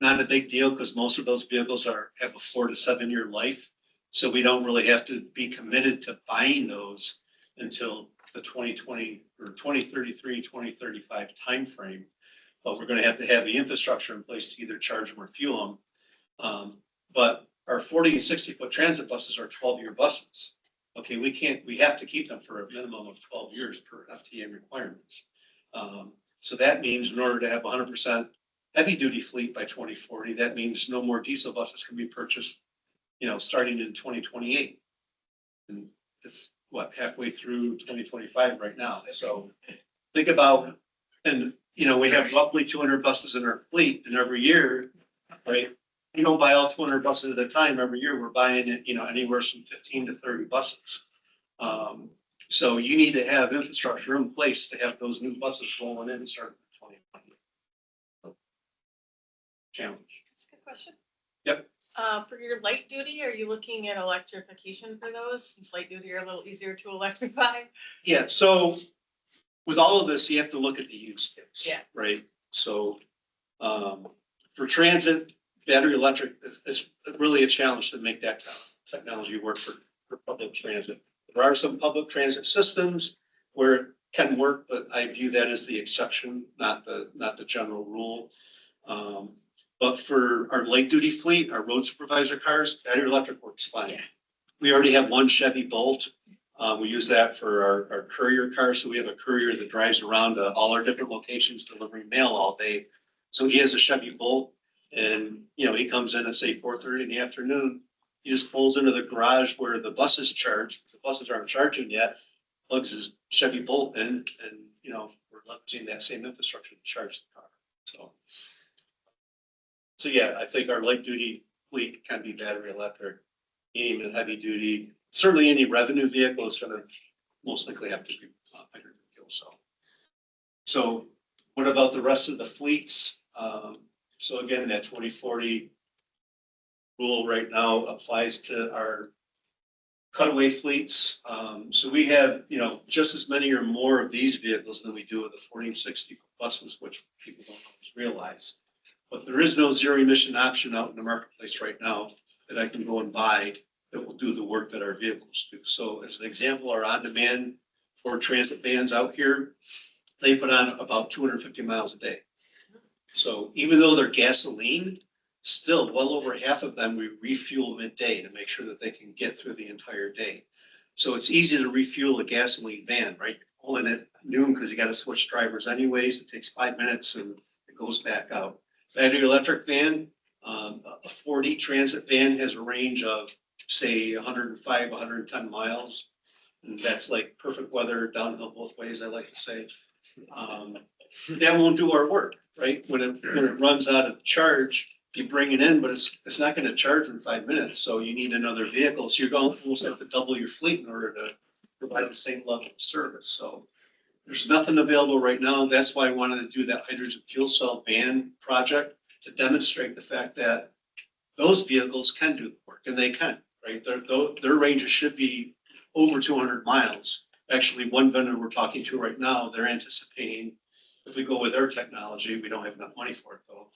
not a big deal because most of those vehicles have a 4 to 7 year life. So we don't really have to be committed to buying those until the 2020 or 2033, 2035 timeframe. But we're going to have the infrastructure in place to either charge them or fuel them. But our 40 and 60-foot transit buses are 12-year buses. Okay, we have to keep them for a minimum of 12 years per FTA requirements. So that means in order to have 100% heavy duty fleet by 2040, that means no more diesel buses can be purchased, starting in 2028. And it's halfway through 2025 right now. So think about, and we have roughly 200 buses in our fleet, and every year, right? We don't buy all 200 buses at a time. Every year we're buying it, anywhere from 15 to 30 buses. So you need to have infrastructure in place to have those new buses rolling in starting in 2020. Challenge. That's a good question. Yep. For your light duty, are you looking at electrification for those? Since light duty are a little easier to electrify. Yeah. So with all of this, you have to look at the use case. Yeah. Right. So for transit, battery electric, it's really a challenge to make that technology work for public transit. There are some public transit systems where it can work, but I view that as the exception, not the general rule. But for our light duty fleet, our road supervisor cars, battery electric works fine. Yeah. We already have one Chevy Bolt. We use that for our courier cars. So we have a courier that drives around to all our different locations delivering mail all day. So he has a Chevy Bolt. And, he comes in at say 4:30 in the afternoon. He just pulls into the garage where the bus is charged. The buses aren't charging yet, plugs his Chevy Bolt in, and, we're leveraging that same infrastructure to charge the car. So yeah, I think our light duty fleet can be battery electric, medium and heavy duty. Certainly any revenue vehicle is going to most likely have to be hydrogen fuel cell. So what about the rest of the fleets? So again, that 2040 rule right now applies to our cutaway fleets. So we have, just as many or more of these vehicles than we do of the 40 and 60 foot buses, which people don't always realize. But there is no zero emission option out in the marketplace right now that I can go and buy that will do the work that our vehicles do. So as an example, our on-demand Ford Transit vans out here, they put on about 250 miles a day. So even though they're gasoline, still well over half of them we refuel midday to make sure that they can get through the entire day. So it's easy to refuel a gasoline van, right? You're pulling at noon because you got to switch drivers anyways. It takes 5 minutes and it goes back out. Battery electric van, a 40 transit van has a range of say 105, 110 miles. And that's like perfect weather, downhill both ways, I like to say. That won't do our work, right? When it runs out of charge, you bring it in, but it's not going to charge in 5 minutes. So you need another vehicle. So you're going to almost have to double your fleet in order to provide the same level of service. So there's nothing available right now. That's why I wanted to do that hydrogen fuel cell van project to demonstrate the fact that those vehicles can do the work, and they can, right? Their ranges should be over 200 miles. Actually, one vendor we're talking to right now, they're anticipating if we go with their technology, we don't have enough money for it though.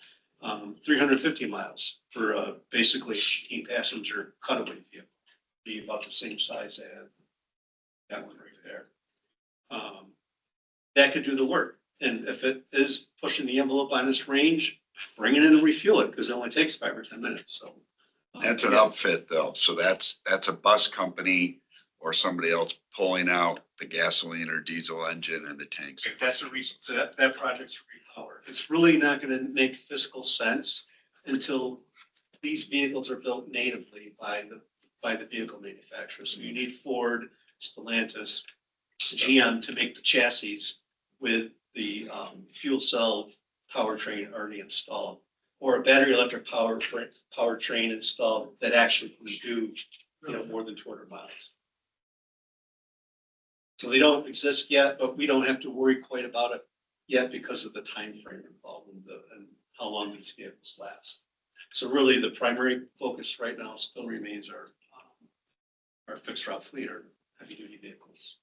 350 miles for basically 18 passenger cutaway vehicle, be about the same size as that one right there. That could do the work. And if it is pushing the envelope on this range, bring it in and refuel it because it only takes 5 or 10 minutes. So that's an outfit though. So that's a bus company or somebody else pulling out the gasoline or diesel engine and the tanks. that's the reason. So that project's repowered. It's really not going to make fiscal sense until these vehicles are built natively by the vehicle manufacturer. So you need Ford, Stellantis, GM to make the chassis with the fuel cell powertrain already installed, or a battery electric powertrain installed that actually can do, more than 200 miles. So they don't exist yet, but we don't have to worry quite about it yet because of the time frame involved and how long these vehicles last. So really, the primary focus right now still remains our fixed route fleet or heavy duty vehicles.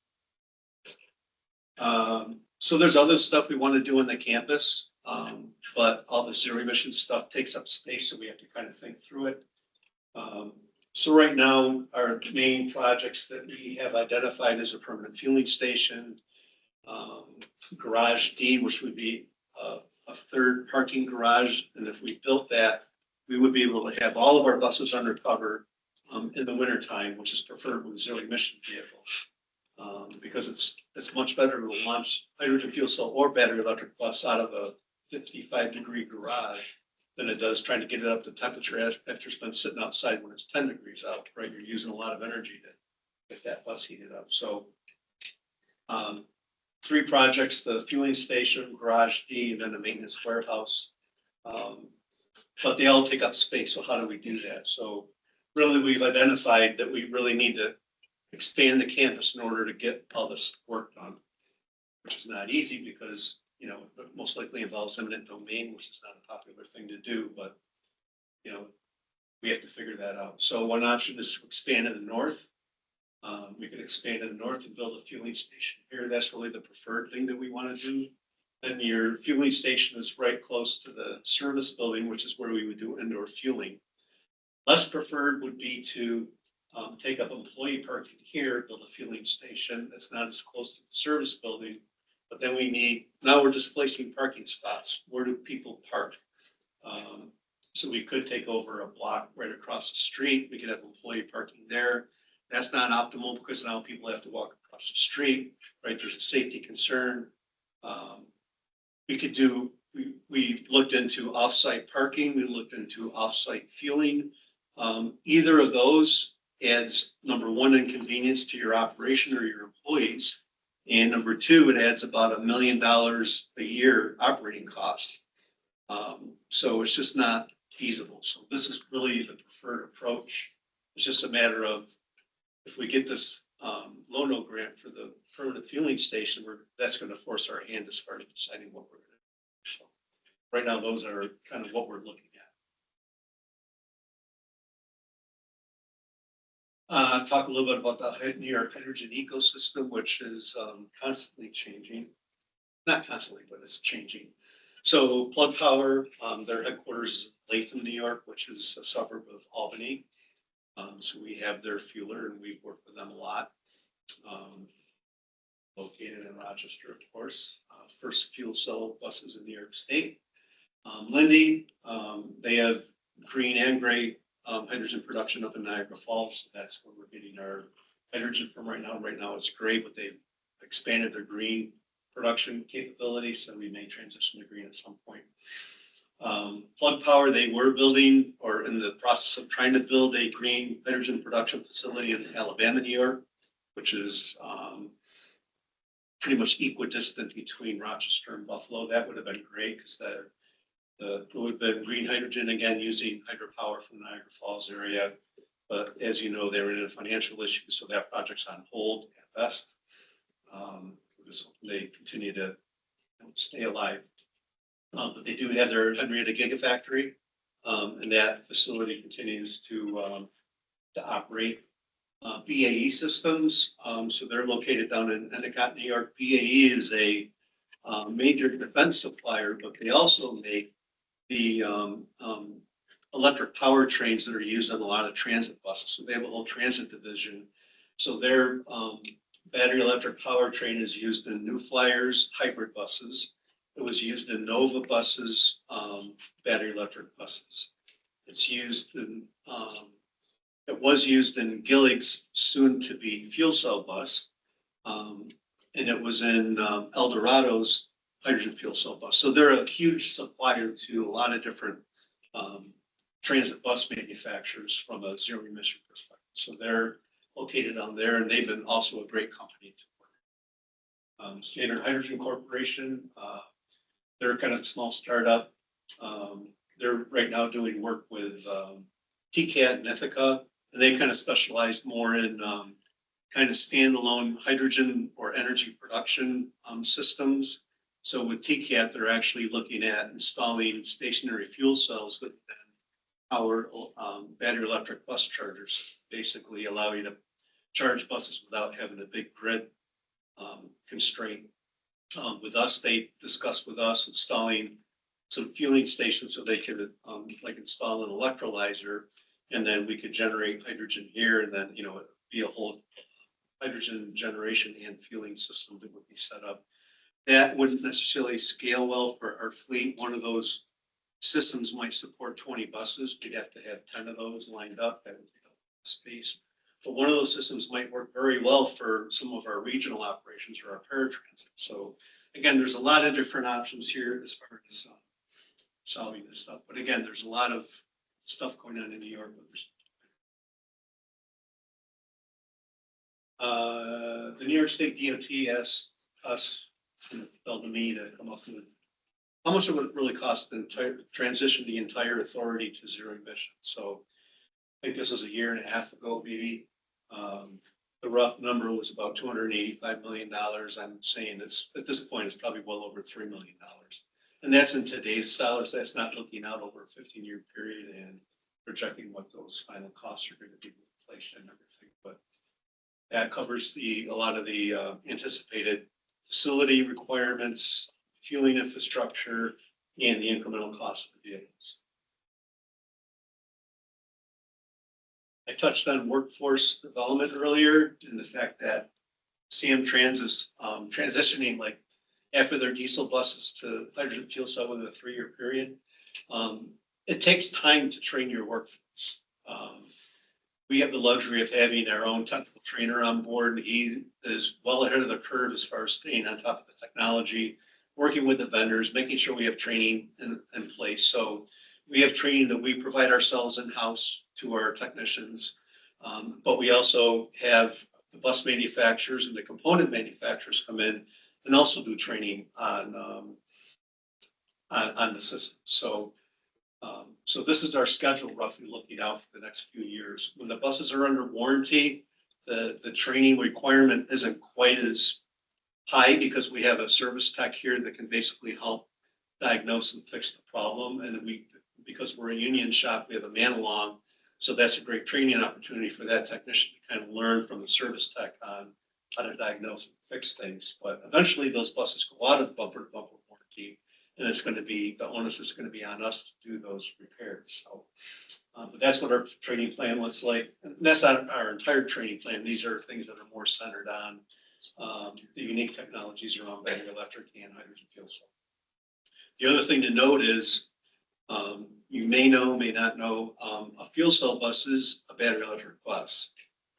So there's other stuff we want to do on the campus, but all the zero emission stuff takes up space, so we have to kind of think through it. So right now, our main projects that we have identified as a permanent fueling station, garage D, which would be a third parking garage, and if we built that, we would be able to have all of our buses undercover in the wintertime, which is preferred with zero emission vehicles. Because it's much better to launch hydrogen fuel cell or battery electric bus out of a 55-degree garage than it does trying to get it up to temperature after it's been sitting outside when it's 10 degrees out, right? You're using a lot of energy to get that bus heated up. So 3 projects, the fueling station, garage D, and then the maintenance warehouse. But they all take up space. So how do we do that? So really, we've identified that we really need to expand the campus in order to get all this work done, which is not easy because, it most likely involves eminent domain, which is not a popular thing to do, but, we have to figure that out. So one option is to expand in the north. We could expand in the north and build a fueling station here. That's really the preferred thing that we want to do. And your fueling station is right close to the service building, which is where we would do indoor fueling. Less preferred would be to take up employee parking here, build a fueling station that's not as close to the service building. But then now we're displacing parking spots. Where do people park? So we could take over a block right across the street. We could have employee parking there. That's not optimal because now people have to walk across the street, right? There's a safety concern. We looked into off-site parking. We looked into off-site fueling. Either of those adds, number one, inconvenience to your operation or your employees. And number 2, it adds about $1 million a year operating cost. So it's just not feasible. So this is really the preferred approach. It's just a matter of if we get this LONO grant for the permanent fueling station, that's going to force our hand as far as deciding what we're going to do. So right now, those are kind of what we're looking at. Talk a little bit about the New York hydrogen ecosystem, which is constantly changing. Not constantly, but it's changing. So Plug Power, their headquarters is in Latham, New York, which is a suburb of Albany. So we have their fueler and we've worked with them a lot. Located in Rochester, of course. First fuel cell buses in New York State. Lindy, they have green and gray hydrogen production up in Niagara Falls. So that's where we're getting our hydrogen from right now. Right now it's gray, but they've expanded their green production capability, so we may transition to green at some point. Plug Power, they were building or in the process of trying to build a green hydrogen production facility in Alabama, New York, which is pretty much equidistant between Rochester and Buffalo. That would have been great because it would have been green hydrogen, again, using hydropower from the Niagara Falls area. But as you know, they were in a financial issue, so that project's on hold at best. They continue to stay alive. But they do have their Henrietta Gigafactory, and that facility continues to operate. BAE Systems, so they're located down in Endicott, New York. BAE is a major defense supplier, but they also make the electric powertrains that are used on a lot of transit buses. So they have a whole transit division. So their battery electric powertrain is used in New Flyers hybrid buses. It was used in Nova buses, battery electric buses. It's used in, it was used in Gillig's soon-to-be fuel cell bus, and it was in Eldorado's hydrogen fuel cell bus. So they're a huge supplier to a lot of different transit bus manufacturers from a zero emission perspective. So they're located down there, and they've been also a great company to work. Standard Hydrogen Corporation, They're kind of a small startup. They're right now doing work with TCAT and Ithaca, and they kind of specialize more in kind of standalone hydrogen or energy production systems. So with TCAT, they're actually looking at installing stationary fuel cells that then power battery electric bus chargers, basically allow you to charge buses without having a big grid constraint. With us, they discussed with us installing some fueling stations so they could like install an electrolyzer, and then we could generate hydrogen here, and then, you know, it'd be a whole hydrogen generation and fueling system that would be set up. That wouldn't necessarily scale well for our fleet. One of those systems might support 20 buses. We'd have to have 10 of those lined up. That would take up space. But one of those systems might work very well for some of our regional operations or our paratransit. So again, there's a lot of different options here as far as solving this stuff. But again, there's a lot of stuff going on in New York. The New York State DOT asked us, told me to come up with how much it would really cost to transition the entire authority to zero emission. So I think this was a year and a half ago, maybe. The rough number was about $285 million. I'm saying it's at this point, it's probably well over $3 million. And that's in today's dollars. That's not looking out over a 15-year period and projecting what those final costs are going to be with inflation and everything. But that covers a lot of the anticipated facility requirements, fueling infrastructure, and the incremental cost of the vehicles. I touched on workforce development earlier and the fact that CM Trans is transitioning, like after their diesel buses to hydrogen fuel cell within a 3-year period. It takes time to train your workforce. We have the luxury of having our own technical trainer on board. He is well ahead of the curve as far as staying on top of the technology, working with the vendors, making sure we have training in place. So we have training that we provide ourselves in-house to our technicians. But we also have the bus manufacturers and the component manufacturers come in and also do training on the system. So this is our schedule roughly looking out for the next few years. When the buses are under warranty, the training requirement isn't quite as high because we have a service tech here that can basically help diagnose and fix the problem. And because we're a union shop, we have a man along. So that's a great training opportunity for that technician to kind of learn from the service tech on how to diagnose and fix things. But eventually those buses go out of bumper to bumper warranty, and it's going to be, the onus is going to be on us to do those repairs. So, but that's what our training plan looks like. And that's not our entire training plan. These are things that are more centered on the unique technologies around battery electric and hydrogen fuel cell. The other thing to note is, you may know, may not know, a fuel cell bus is a battery electric bus,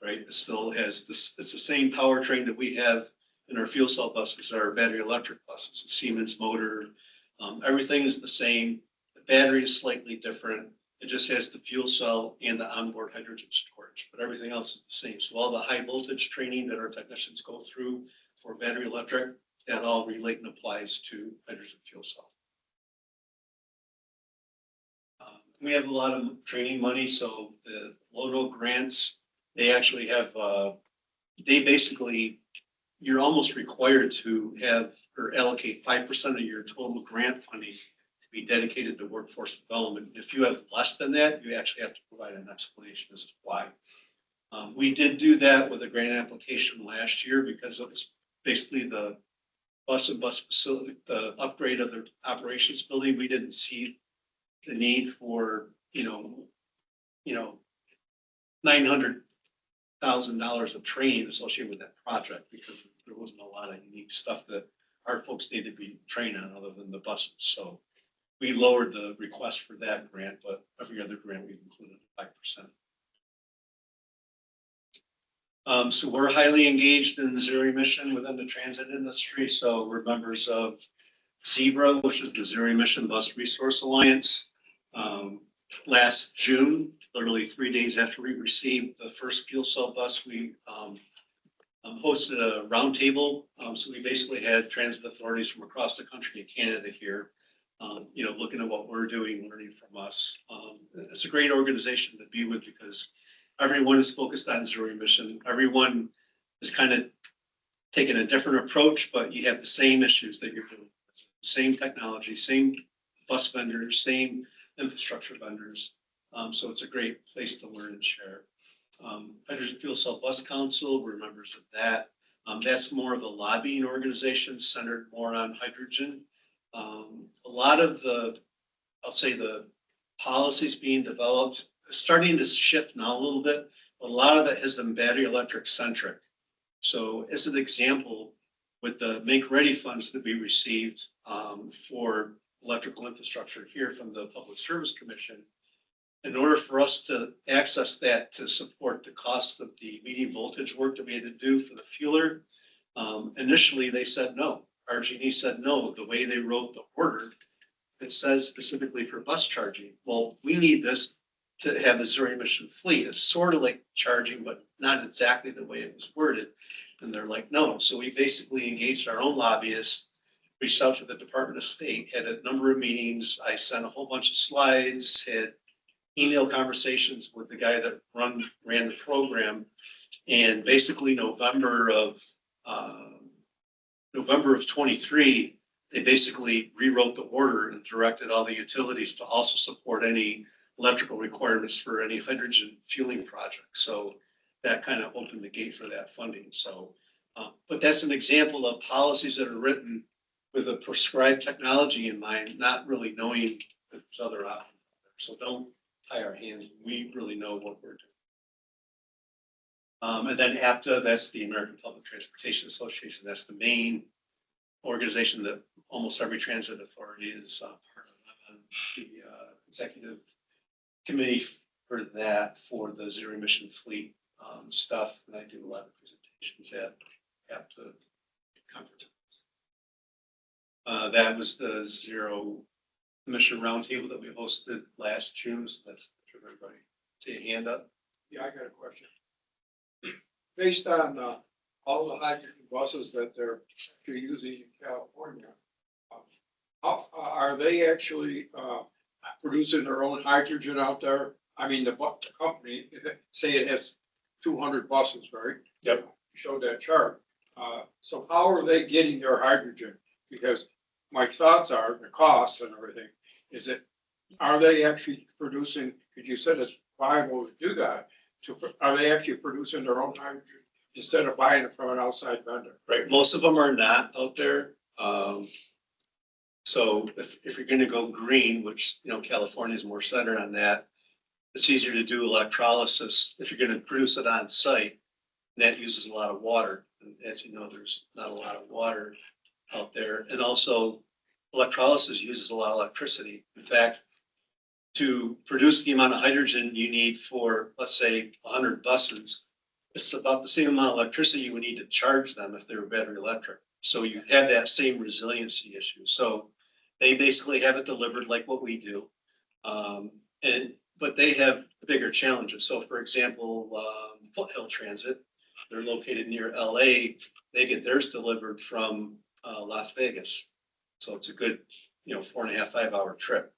right? It still has this, it's the same powertrain that we have in our fuel cell buses, our battery electric buses, a Siemens motor. Everything is the same. The battery is slightly different. It just has the fuel cell and the onboard hydrogen storage, but everything else is the same. So all the high voltage training that our technicians go through for battery electric, that all relate and applies to hydrogen fuel cell. We have a lot of training money, so the Lono grants, they actually have, they basically, you're almost required to have or allocate 5% of your total grant funding to be dedicated to workforce development. And if you have less than that, you actually have to provide an explanation as to why. We did do that with a grant application last year because it was basically the bus facility, the upgrade of the operations building. We didn't see the need for, $900,000 of training associated with that project because there wasn't a lot of unique stuff that our folks needed to be trained on other than the buses. So we lowered the request for that grant, but every other grant we've included 5%. So we're highly engaged in zero emission within the transit industry. So we're members of Zebra, which is the Zero Emission Bus Resource Alliance. Last June, literally 3 days after we received the first fuel cell bus, we hosted a roundtable. So we basically had transit authorities from across the country and Canada here, looking at what we're doing, learning from us. It's a great organization to be with because everyone is focused on zero emission. Everyone is kind of taking a different approach, but you have the same issues that you're doing. Same technology, same bus vendors, same infrastructure vendors. So it's a great place to learn and share. Hydrogen Fuel Cell Bus Council, we're members of that. That's more of a lobbying organization centered more on hydrogen. A lot of I'll say the policies being developed, starting to shift now a little bit, but a lot of it has been battery electric centric. So as an example, with the Make Ready funds that we received for electrical infrastructure here from the Public Service Commission, in order for us to access that to support the cost of the medium voltage work that we had to do for the fueler, initially they said no. RG&E said no. The way they wrote the order, it says specifically for bus charging. Well, we need this to have a zero emission fleet. It's sort of like charging, but not exactly the way it was worded. And they're like, no. So we basically engaged our own lobbyists, reached out to the Department of State, had a number of meetings. I sent a whole bunch of slides, had email conversations with the guy that ran the program. And basically November of 23, they basically rewrote the order and directed all the utilities to also support any electrical requirements for any hydrogen fueling project. So that kind of opened the gate for that funding. So, but that's an example of policies that are written with a prescribed technology in mind, not really knowing that there's other options. So don't tie our hands. We really know what we're doing. And then APTA, that's the American Public Transportation Association. That's the main organization that almost every transit authority is part of. The executive committee for that, for the zero emission fleet stuff. And I do a lot of presentations at APTA conferences. That was the zero emission roundtable that we hosted last June. So that's for everybody. See a hand up. Yeah, I got a question. Based on all the hydrogen buses that they're actually using in California, how are they actually producing their own hydrogen out there? I mean, the company, say it has 200 buses, right? Yep. You showed that chart. So how are they getting their hydrogen? Because my thoughts are the costs and everything. Is it, are they actually producing, because you said it's viable to do that, are they actually producing their own hydrogen instead of buying it from an outside vendor? Right, most of them are not out there. So if you're going to go green, which California is more centered on that, it's easier to do electrolysis if you're going to produce it on site. That uses a lot of water, and as you know, there's not a lot of water out there, and also electrolysis uses a lot of electricity. In fact, to produce the amount of hydrogen you need for, let's say, 100 buses, it's about the same amount of electricity you would need to charge them if they were battery electric. So you have that same resiliency issue. So they basically have it delivered like what we do. But they have bigger challenges. So for example, Foothill Transit, they're located near LA. They get theirs delivered from Las Vegas. So it's a good, 4.5, 5 hour trip.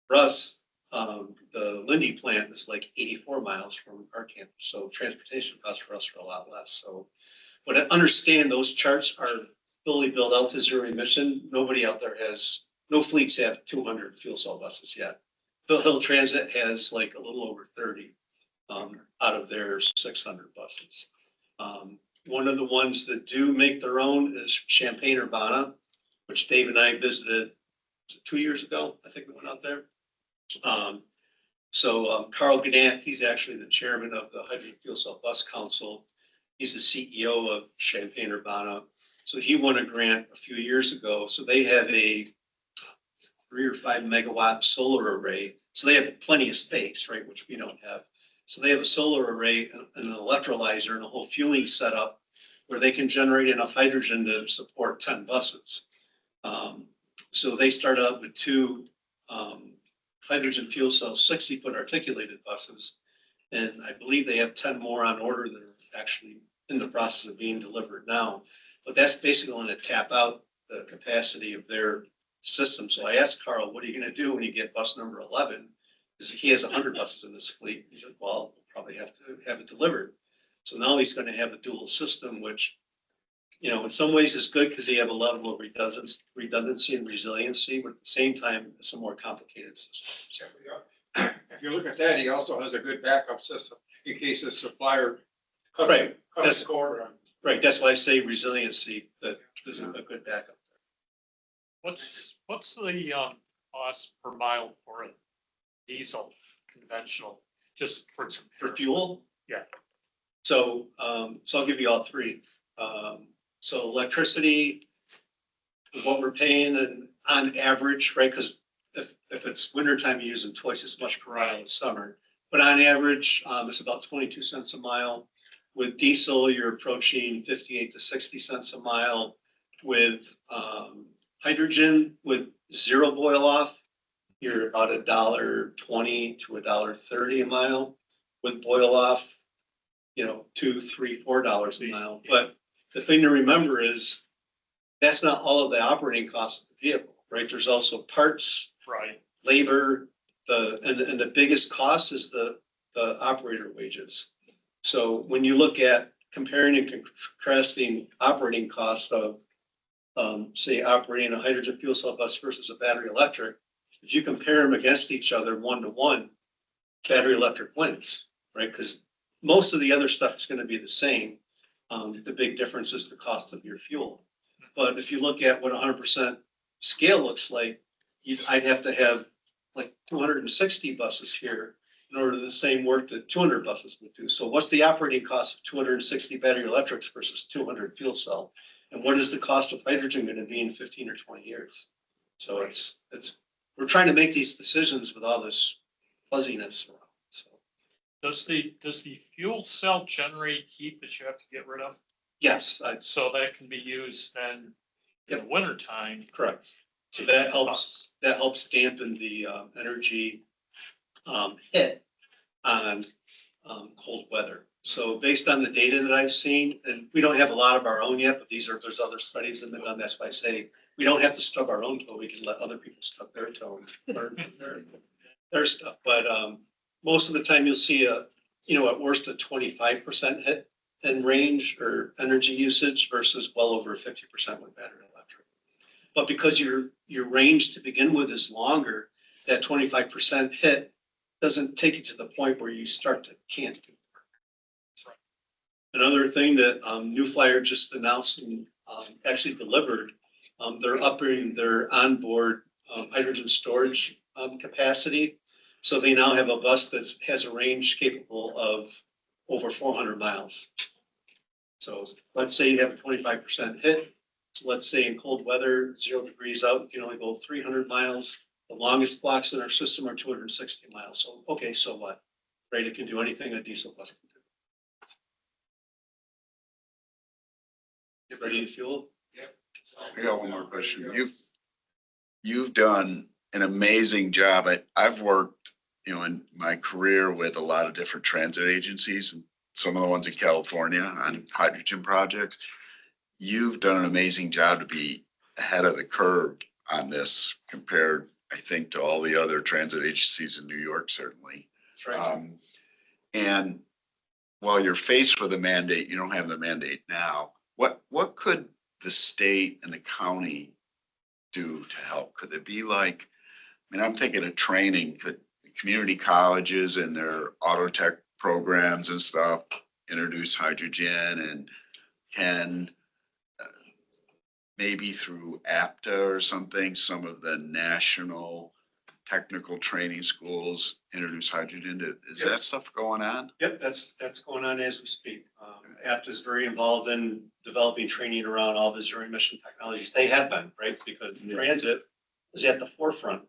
For us, the Lindy plant is like 84 miles from our campus. So transportation costs for us are a lot less. So, but I understand those charts are fully built out to zero emission. Nobody out there no fleets have 200 fuel cell buses yet. Foothill Transit has like a little over 30 out of their 600 buses. One of the ones that do make their own is Champaign-Urbana, which Dave and I visited 2 years ago. I think we went out there. Carl Gannett, he's actually the chairman of the Hydrogen Fuel Cell Bus Council. He's the CEO of Champaign-Urbana. So he won a grant a few years ago. So they have a 3 or 5 megawatt solar array. So they have plenty of space, right? Which we don't have. So they have a solar array, an electrolyzer, and a whole fueling setup where they can generate enough hydrogen to support 10 buses. So they started out with 2 hydrogen fuel cell 60-foot articulated buses. And I believe they have 10 more on order that are actually in the process of being delivered now. But that's basically going to tap out the capacity of their system. So I asked Carl, what are you gonna do when you get bus number 11? Because he has 100 buses in this fleet. He said, well, we'll probably have to have it delivered. So now he's gonna have a dual system, which, you know, in some ways is good because they have a level of redundancy and resiliency, but at the same time, it's a more complicated system. If you look at that, he also has a good backup system in case the supplier Right. cuts the cord on. Right, that's why I say resiliency, that is a good backup. What's the cost per mile for a diesel conventional, just for For fuel? Yeah. So, so I'll give you all three. So electricity, what we're paying and on average, right? Because if it's wintertime, you're using twice as much per mile in summer. But on average, it's about 22 cents a mile. With diesel, you're approaching 58 to 60 cents a mile. With hydrogen, with zero boil off, you're about $1.20 to $1.30 a mile. With boil off, you know, $2, $3, $4 a mile. But the thing to remember is that's not all of the operating costs of the vehicle, right? There's also parts, right? labor, and the biggest cost is the operator wages. So when you look at comparing and contrasting operating costs of, say, operating a hydrogen fuel cell bus versus a battery electric, if you compare them against each other 1-to-1, battery electric wins, right? Because most of the other stuff is going to be the same. The big difference is the cost of your fuel. But if you look at what 100% scale looks like, I'd have to have like 260 buses here in order to do the same work that 200 buses would do. So what's the operating cost of 260 battery electrics versus 200 fuel cell? And what is the cost of hydrogen going to be in 15 or 20 years? So we're trying to make these decisions with all this fuzziness around. So Does the fuel cell generate heat that you have to get rid of? yes, So that can be used then in the winter time. correct. So that helps dampen the energy hit on cold weather. So based on the data that I've seen, and we don't have a lot of our own yet, but there's other studies that have been done. That's why I say we don't have to stub our own toe. We can let other people stub their toe or their stuff. But most of the time you'll see at worst a 25% hit in range or energy usage versus well over 50% with battery electric. But because your range to begin with is longer, that 25% hit doesn't take you to the point where you start to can't do work. Another thing that New Flyer just announced and actually delivered, they're upping their onboard hydrogen storage capacity. So they now have a bus that has a range capable of over 400 miles. So let's say you have a 25% hit. So let's say in cold weather, 0 degrees out, you can only go 300 miles. The longest blocks in our system are 260 miles. So, okay, so what? Right, it can do anything a diesel bus can do. Get ready to fuel? I got one more question. You've done an amazing job. I've worked, in my career with a lot of different transit agencies and some of the ones in California on hydrogen projects. You've done an amazing job to be ahead of the curve on this compared, I think, to all the other transit agencies in New York, certainly. That's right. And while you're faced with a mandate, you don't have the mandate now. What could the state and the county do to help? Could it be like, I'm thinking of training, could community colleges and their auto tech programs and stuff introduce hydrogen, and can maybe through APTA or something, some of the national technical training schools introduce hydrogen? Is that stuff going on? Yep, that's going on as we speak. APTA is very involved in developing training around all the zero emission technologies. They have been, right? Because transit is at the forefront.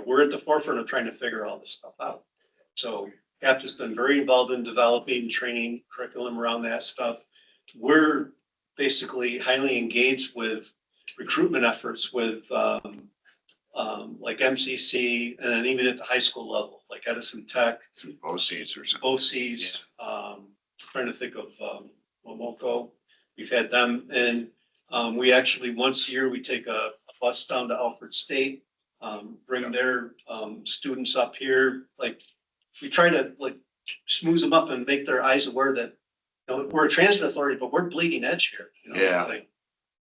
We're at the forefront of trying to figure all this stuff out. So APTA's been very involved in developing training curriculum around that stuff. We're basically highly engaged with recruitment efforts with like MCC, and then even at the high school level, like Edison Tech, Through BOCES or something? BOCES, trying to think of, Momoko. We've had them, and, we actually, once a year, we take a bus down to Alfred State, bring their, students up here, like, we try to, like, smooth them up and make their eyes aware that, you know, we're a transit authority, but we're bleeding edge here. You know, Yeah. like,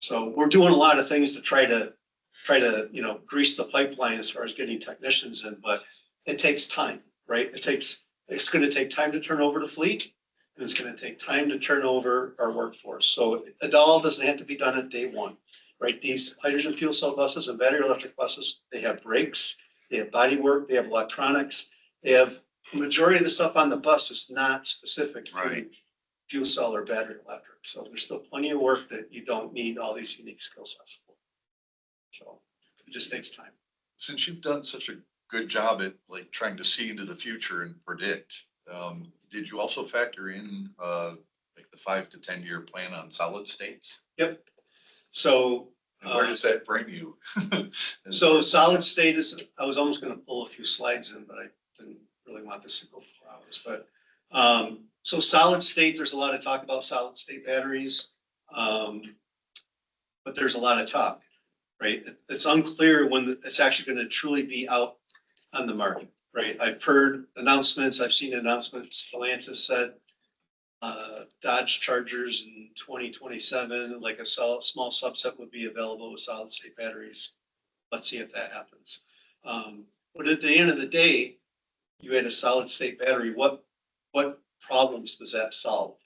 so we're doing a lot of things to try to, you know, grease the pipeline as far as getting technicians in, but it takes time, right? It's gonna take time to turn over the fleet, and it's gonna take time to turn over our workforce. So it all doesn't have to be done at day one, right? These hydrogen fuel cell buses and battery electric buses, they have brakes, they have body work, they have electronics, they have, the majority of the stuff on the bus is not specific to Right. fuel cell or battery electric. So there's still plenty of work that you don't need all these unique skill sets for. So it just takes time. Since you've done such a good job at like trying to see into the future and predict, did you also factor in like the 5 to 10 year plan on solid states? Yep. So. And where does that bring you? So solid state is, I was almost gonna pull a few slides in, but I didn't really want this to go 4 hours, but, so solid state, there's a lot of talk about solid state batteries. But there's a lot of talk, right? It's unclear when it's actually gonna truly be out on the market, right? I've heard announcements, I've seen announcements, Stellantis said, Dodge Chargers in 2027, like a small subset would be available with solid state batteries. Let's see if that happens. But at the end of the day, you had a solid state battery. What problems does that solve?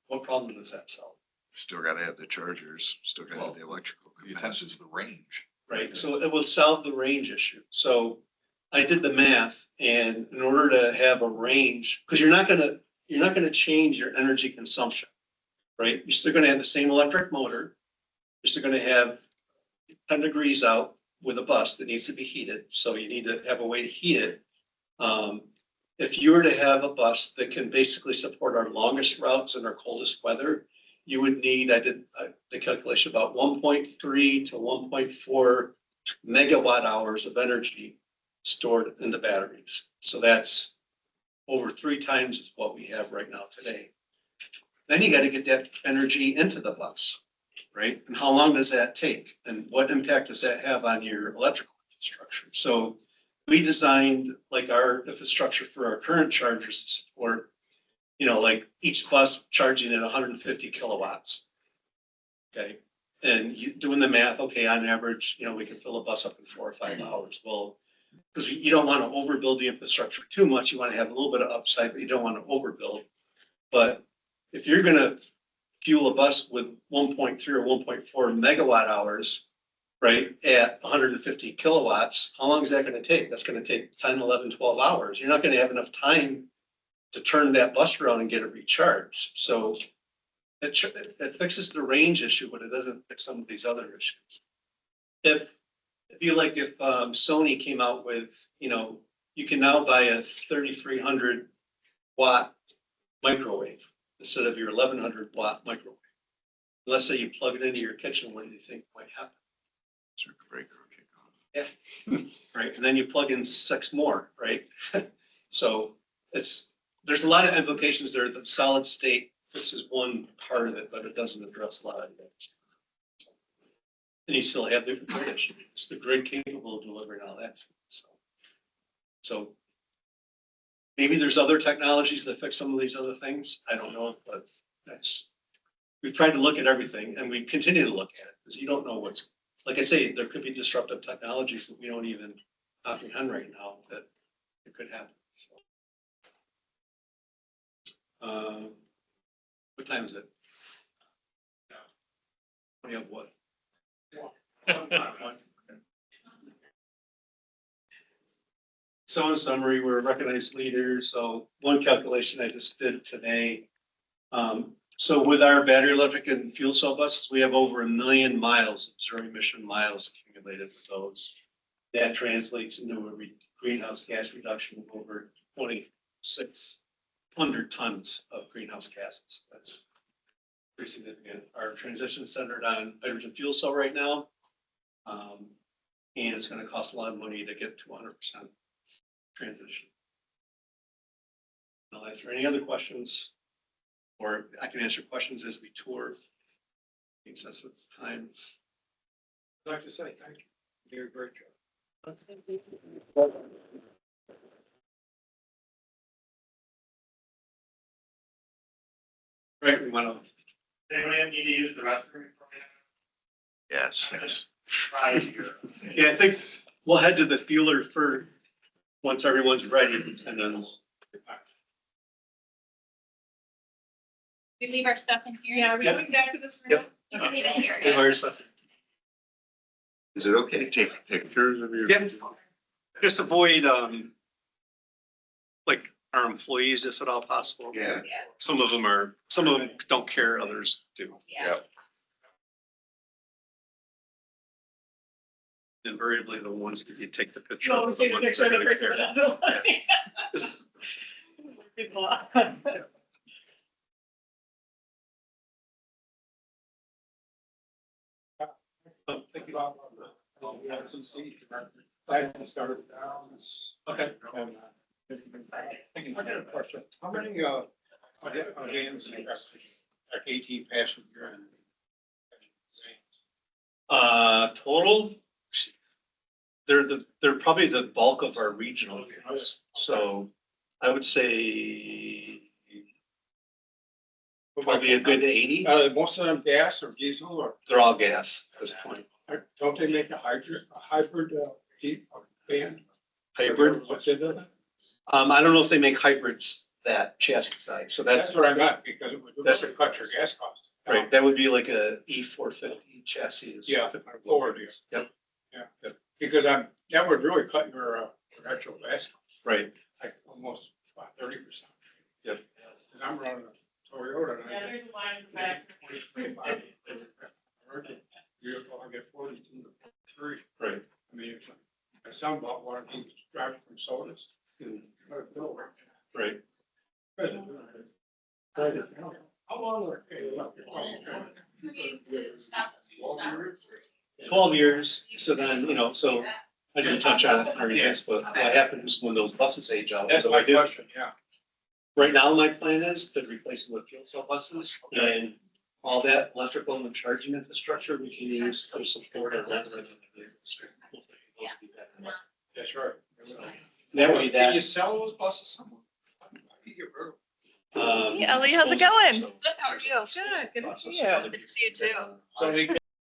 What problem does that solve? Still gotta have the chargers, still gotta have the electrical The attention capacity. is the range. Right, so it will solve the range issue. So I did the math, and in order to have a range, because you're not gonna change your energy consumption, right? You're still gonna have the same electric motor. You're still gonna have 10 degrees out with a bus that needs to be heated, so you need to have a way to heat it. If you were to have a bus that can basically support our longest routes and our coldest weather, you would need, I did the calculation, about 1.3 to 1.4 megawatt hours of energy stored in the batteries. So that's over 3 times what we have right now today. Then you got to get that energy into the bus, right? And how long does that take? And what impact does that have on your electrical infrastructure? So we designed like our infrastructure for our current chargers to support, you know, like each bus charging at 150 kilowatts. Okay, and you doing the math, okay, on average, you know, we can fill a bus up in 4 or 5 hours. Well, because you don't want to overbuild the infrastructure too much. You want to have a little bit of upside, but you don't want to overbuild. But if you're gonna fuel a bus with 1.3 or 1.4 megawatt hours, right, at 150 kilowatts, how long is that gonna take? That's gonna take 10, 11, 12 hours. You're not gonna have enough time to turn that bus around and get it recharged. So it fixes the range issue, but it doesn't fix some of these other issues. If Sony came out with, you know, you can now buy a 3,300 watt microwave instead of your 1,100 watt microwave. Let's say you plug it into your kitchen, what do you think might happen? Circuit breaker will kick off. Yeah, right, and then you plug in 6 more, right? So there's a lot of implications there. The solid state fixes one part of it, but it doesn't address a lot of it. And you still have the grid issue. It's the grid capable of delivering all that. So maybe there's other technologies that fix some of these other things. I don't know, but we've tried to look at everything, and we continue to look at it because you don't know what's, like I say, there could be disruptive technologies that we don't even comprehend right now that it could happen. So, what time is it? We have what? So in summary, we're a recognized leader. So one calculation I just did today. So with our battery electric and fuel cell buses, we have over 1 million miles of zero emission miles accumulated with those. That translates into a greenhouse gas reduction of over 2,600 tons of greenhouse gases. That's pretty significant. Our transition is centered on hydrogen fuel cell right now. And it's going to cost a lot of money to get to 100% transition. I'll answer any other questions. Or I can answer questions as we tour. Since it's time. I'd like to say thank you. You did a great job. Right, we want to. Anyone need to use the restroom? Yes. Yeah, I think we'll head to the fueler first, once everyone's ready, and then. We leave our stuff in here. Yeah, are we Yep. going back to this room? Yep. You can leave it here. Hey, where's that? Is it okay to take pictures of your? Yeah. Just avoid, like our employees, if at all possible. Yeah. Some of them don't care, others do. Yeah. Invariably the ones that you take the picture. You of always are take the ones picture of that the really person care. that doesn't like it. People are. Think about the RCC. I started down. Okay. And, I got a question. How many, vans in the like 18 passenger? Total, they're probably the bulk of our regional vans. So I would say probably a good 80. Most of them gas or diesel or They're all gas at this point. don't they make a hybrid van? Hybrid. What's into that? I don't know if they make hybrids that chassis size. So That's that's what I meant, because it would That's- cut your gas cost. right. That would be like a E450 chassis. is Yeah, typical. forward, yeah. Yep. Yeah, because that would really cut your actual gas cost, Right. like almost about 30%. Yep. Cause I'm running a Toyota and Yeah, I there's a line in the back. get vehicle, I get 42 to 3. Right. I mean, my son bought one, he was driving from sodas. Right. How long were they? 12 years. So then, so I didn't touch on it during this, but what happens when those buses age out? That's So my I do- question, yeah. Right now, my plan is to replace them with fuel cell buses and all that electrical and charging infrastructure we can use to support our revenue. That's right. That way Can you that. sell those buses somewhere? How do you get rid of them? Hey, Ellie, how's it going? So- Good, how are you? Good, good to see Buses, you. other Good to see you too. So they